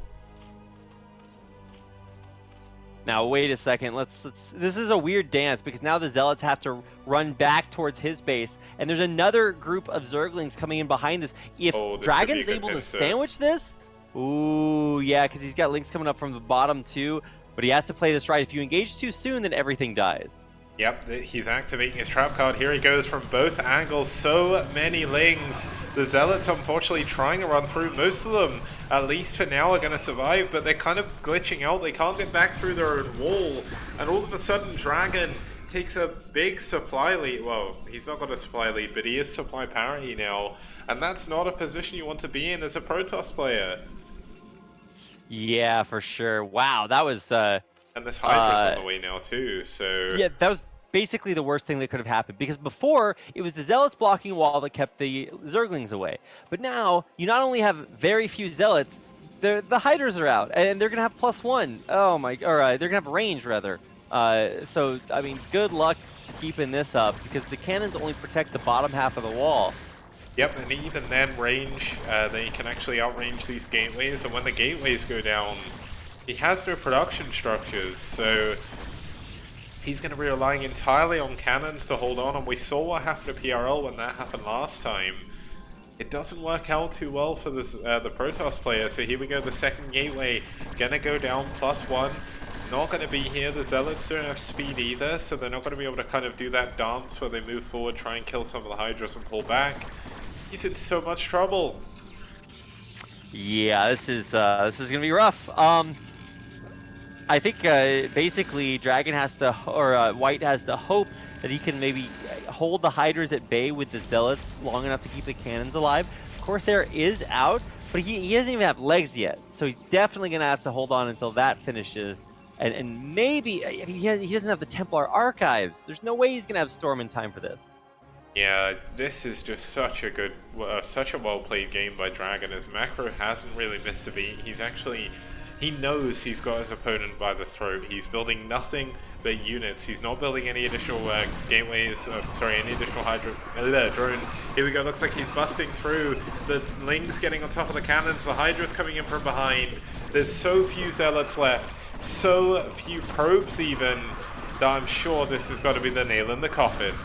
Now wait a second, let's this is a weird dance, because now the Zealots have to run back towards his base, and there's another group of Zerglings coming in behind this. If Dragon's able to sandwich this, Ooh, yeah, because he's got links coming up from the bottom too, but he has to play this right. If you engage too soon, then everything dies. Yep, he's activating his trap card. Here he goes from both angles. So many lings. The Zealots, unfortunately, trying to run through. Most of them, at least for now, are going to survive, but they're kind of glitching out. They can't get back through their own wall. And all of a sudden, Dragon takes a big supply lead. Well, he's not got a supply lead, but he is supply parity now. And that's not a position you want to be in as a Protoss player. Yeah, for sure. Wow, that was... and this Hydra's on the way now, too, so... Yeah, that was basically the worst thing that could have happened, because before it was the Zealots blocking a wall that kept the Zerglings away, but now you not only have very few Zealots, the Hydras are out and they're gonna have +1. Oh my, or they're gonna have range rather. So I mean, good luck keeping this up, because the cannons only protect the bottom half of the wall. Yep, and even then range, they can actually outrange these gateways, and when the gateways go down, he has no production structures, so he's going to be relying entirely on cannons to hold on, and we saw what happened to PRL when that happened last time. It doesn't work out too well for this, the Protoss player, so here we go, the second gateway, gonna go down +1. Not going to be here, the Zealots don't have speed either, so they're not going to be able to kind of do that dance where they move forward, try and kill some of the Hydras and pull back. He's in so much trouble. Yeah, this is gonna be rough. I think basically Dragon has to, or White has to hope that he can maybe hold the Hydras at bay with the Zealots long enough to keep the cannons alive. Corsair is out, but he doesn't even have legs yet, so he's definitely gonna have to hold on until that finishes. And maybe he doesn't have the Templar Archives. There's no way he's gonna have Storm in time for this. Yeah, this is just such a good, such a well-played game by Dragon, as Macro hasn't really missed a beat. He knows he's got his opponent by the throat. He's building nothing but units. He's not building any additional gateways, any additional drones. Here we go, looks like he's busting through. The Ling's getting on top of the cannons, the Hydra's coming in from behind. There's so few Zealots left, so few probes even, that I'm sure this has got to be the nail in the coffin.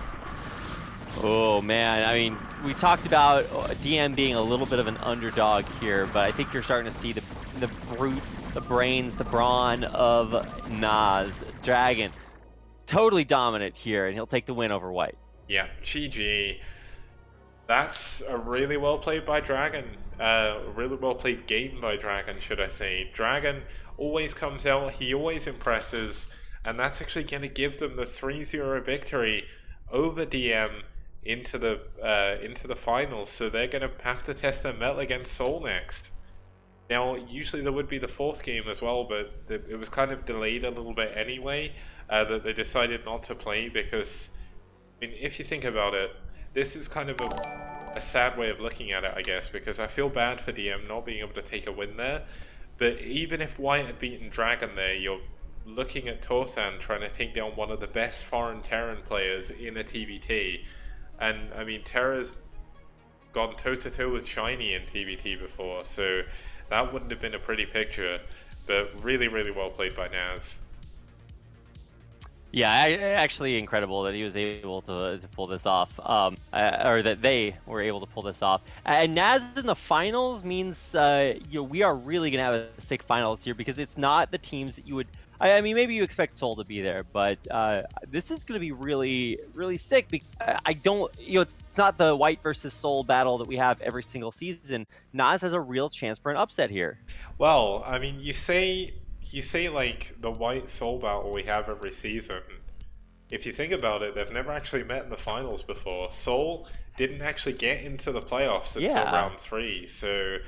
Oh man, I mean, we talked about DM being a little bit of an underdog here, but I think you're starting to see the brute, the brains, the brawn of NaS. Dragon, totally dominant here, and he'll take the win over White. Yeah, GG. That's a really well played by Dragon. A really well played game by Dragon, should I say. Dragon always comes out, he always impresses, and that's actually going to give them the 3-0 victory over DM into the finals, so they're going to have to test their mettle against Seoul next. Now, usually there would be the fourth game as well, but it was kind of delayed a little bit anyway, that they decided not to play, because, I mean, if you think about it, this is kind of a sad way of looking at it, I guess, because I feel bad for DM not being able to take a win there, but even if White had beaten Dragon there, you're looking at Torsan trying to take down one of the best foreign Terran players in a TBT. And I mean, Terra's gone toe-to-toe with Shiny in TBT before, so that wouldn't have been a pretty picture, but really, really well played by NaS. Yeah, actually incredible that he was able to pull this off, or that they were able to pull this off. And NaS in the finals means we are really going to have a sick finals here, because it's not the teams that you would... I mean, maybe you expect Seoul to be there, but this is going to be really, really sick. I don't, it's not the White versus Seoul battle that we have every single season. NaS has a real chance for an upset here. Well, I mean, you say like the White Seoul battle we have every season. If you think about it, they've never actually met in the finals before. Seoul didn't actually get into the playoffs until round 3, so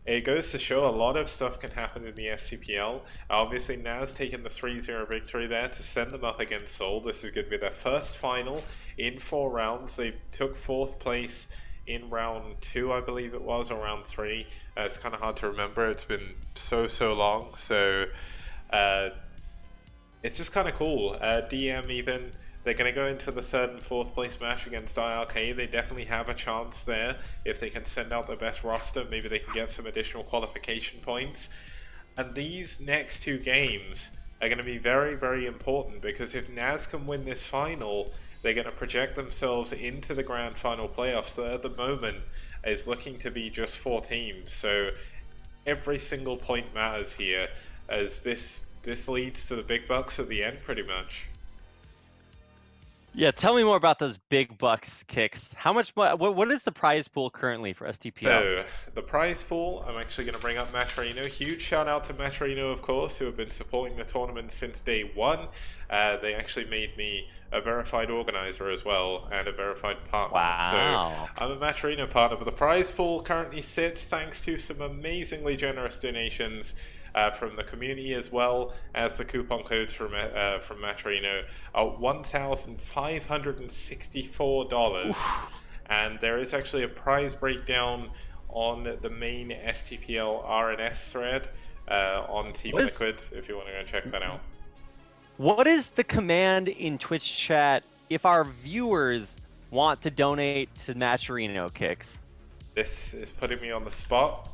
it goes to show a lot of stuff can happen in the STPL. Obviously, NaS taking the 3-0 victory there to send them up against Seoul. This is going to be their first final in 4 rounds. They took 4th place in round 2, I believe it was, or round 3. It's kind of hard to remember. It's been so long. So it's just kind of cool. DM even, they're going to go into the 3rd and 4th place match against IRK. They definitely have a chance there. If they can send out their best roster, maybe they can get some additional qualification points. And these next 2 games are going to be very, very important, because if NaS can win this final, they're going to project themselves into the grand final playoffs that at the moment is looking to be just 4 teams. So every single point matters here, as this leads to the big bucks at the end, pretty much. Yeah, tell me more about those big bucks kicks. How much? What is the prize pool currently for STPL? So, the prize pool, I'm actually going to bring up Matrino. Huge shout out to Matrino, of course, who have been supporting the tournament since day one. They actually made me a verified organizer as well, and a verified partner. Wow. So, I'm a Matrino partner, but the prize pool currently sits thanks to some amazingly generous donations from the community, as well as the coupon codes from Matrino, $1,564. And there is actually a prize breakdown on the main STPL RNS thread on Team Liquid, if you want to go check that out. What is the command in Twitch chat if our viewers want to donate to Maturino kicks? This is putting me on the spot.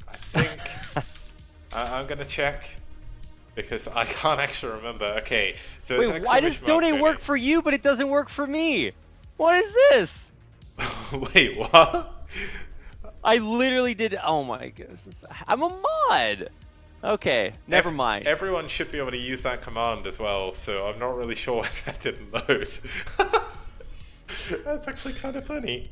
I think I'm going to check, because I can't actually remember. Okay, so wait, why does donate work for you, but it doesn't work for me? What is this? Wait, what? I literally did. Oh my goodness. I'm a mod. Okay, never mind. Everyone should be able to use that command as well, so I'm not really sure why that didn't load. That's actually kind of funny.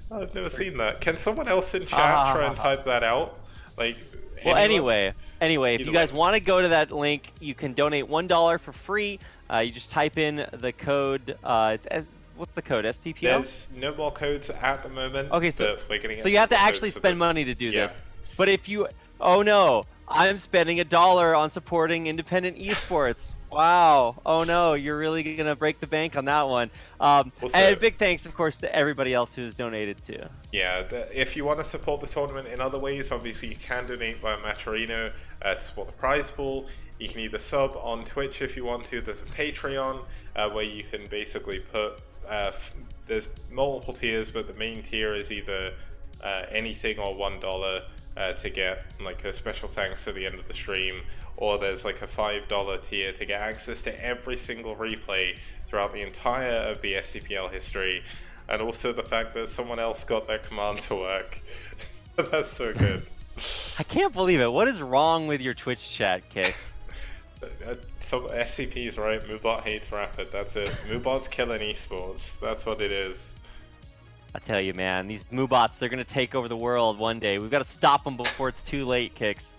I've never seen that. Can someone else in chat try and type that out? Like, well, anyway, if you guys want to go to that link, you can donate $1 for free. You just type in the code. What's the code? STPL? There's no more codes at the moment. Okay, so you have to actually spend money to do this. But if you, oh no, I'm spending $1 on supporting independent esports. Wow. Oh no, you're really gonna break the bank on that one. And a big thanks, of course, to everybody else who's donated too. Yeah, if you want to support the tournament in other ways, obviously you can donate via Maturino to support the prize pool. You can either sub on Twitch if you want to. There's a Patreon where you can basically put. There's multiple tiers, but the main tier is either anything or $1 to get like a special thanks at the end of the stream, or there's like a $5 tier to get access to every single replay throughout the entire of the STPL history, and also the fact that someone else got that command to work. That's so good. I can't believe it. What is wrong with your Twitch chat, Kix? Some SCP's right. Moobot hates Rapid. That's it. Moobot's killing esports. That's what it is. I tell you, man, these Moobots, they're gonna take over the world one day. We've got to stop them before it's too late, Kix.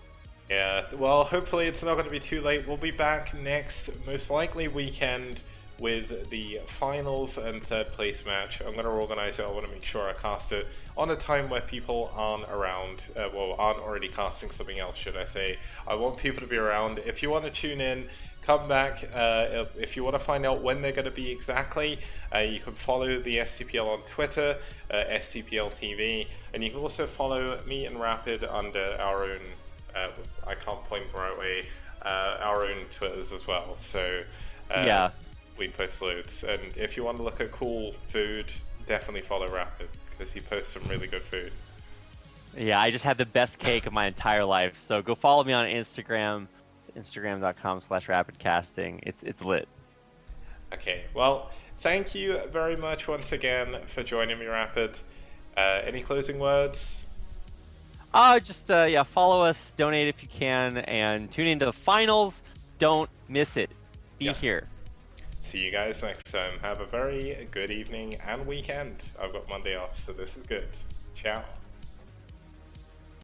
Yeah. Well, hopefully it's not going to be too late. We'll be back next, most likely weekend, with the finals and third place match. I'm going to organize it. I want to make sure I cast it on a time where people aren't around, aren't already casting something else, should I say. I want people to be around. If you want to tune in, come back. If you want to find out when they're going to be exactly, you can follow the STPL on Twitter, STPL TV, and you can also follow me and Rapid under our own, I can't point the right way, our own Twitters as well. So yeah, we post loads. And if you want to look at cool food, definitely follow Rapid, because he posts some really good food. Yeah, I just had the best cake of my entire life. So go follow me on Instagram, instagram.com/rapidcasting. It's lit. Okay, well, thank you very much once again for joining me, Rapid. Any closing words? Just follow us, donate if you can, and tune into the finals. Don't miss it. Be here. See you guys next time. Have a very good evening and weekend. I've got Monday off, so this is good. Ciao.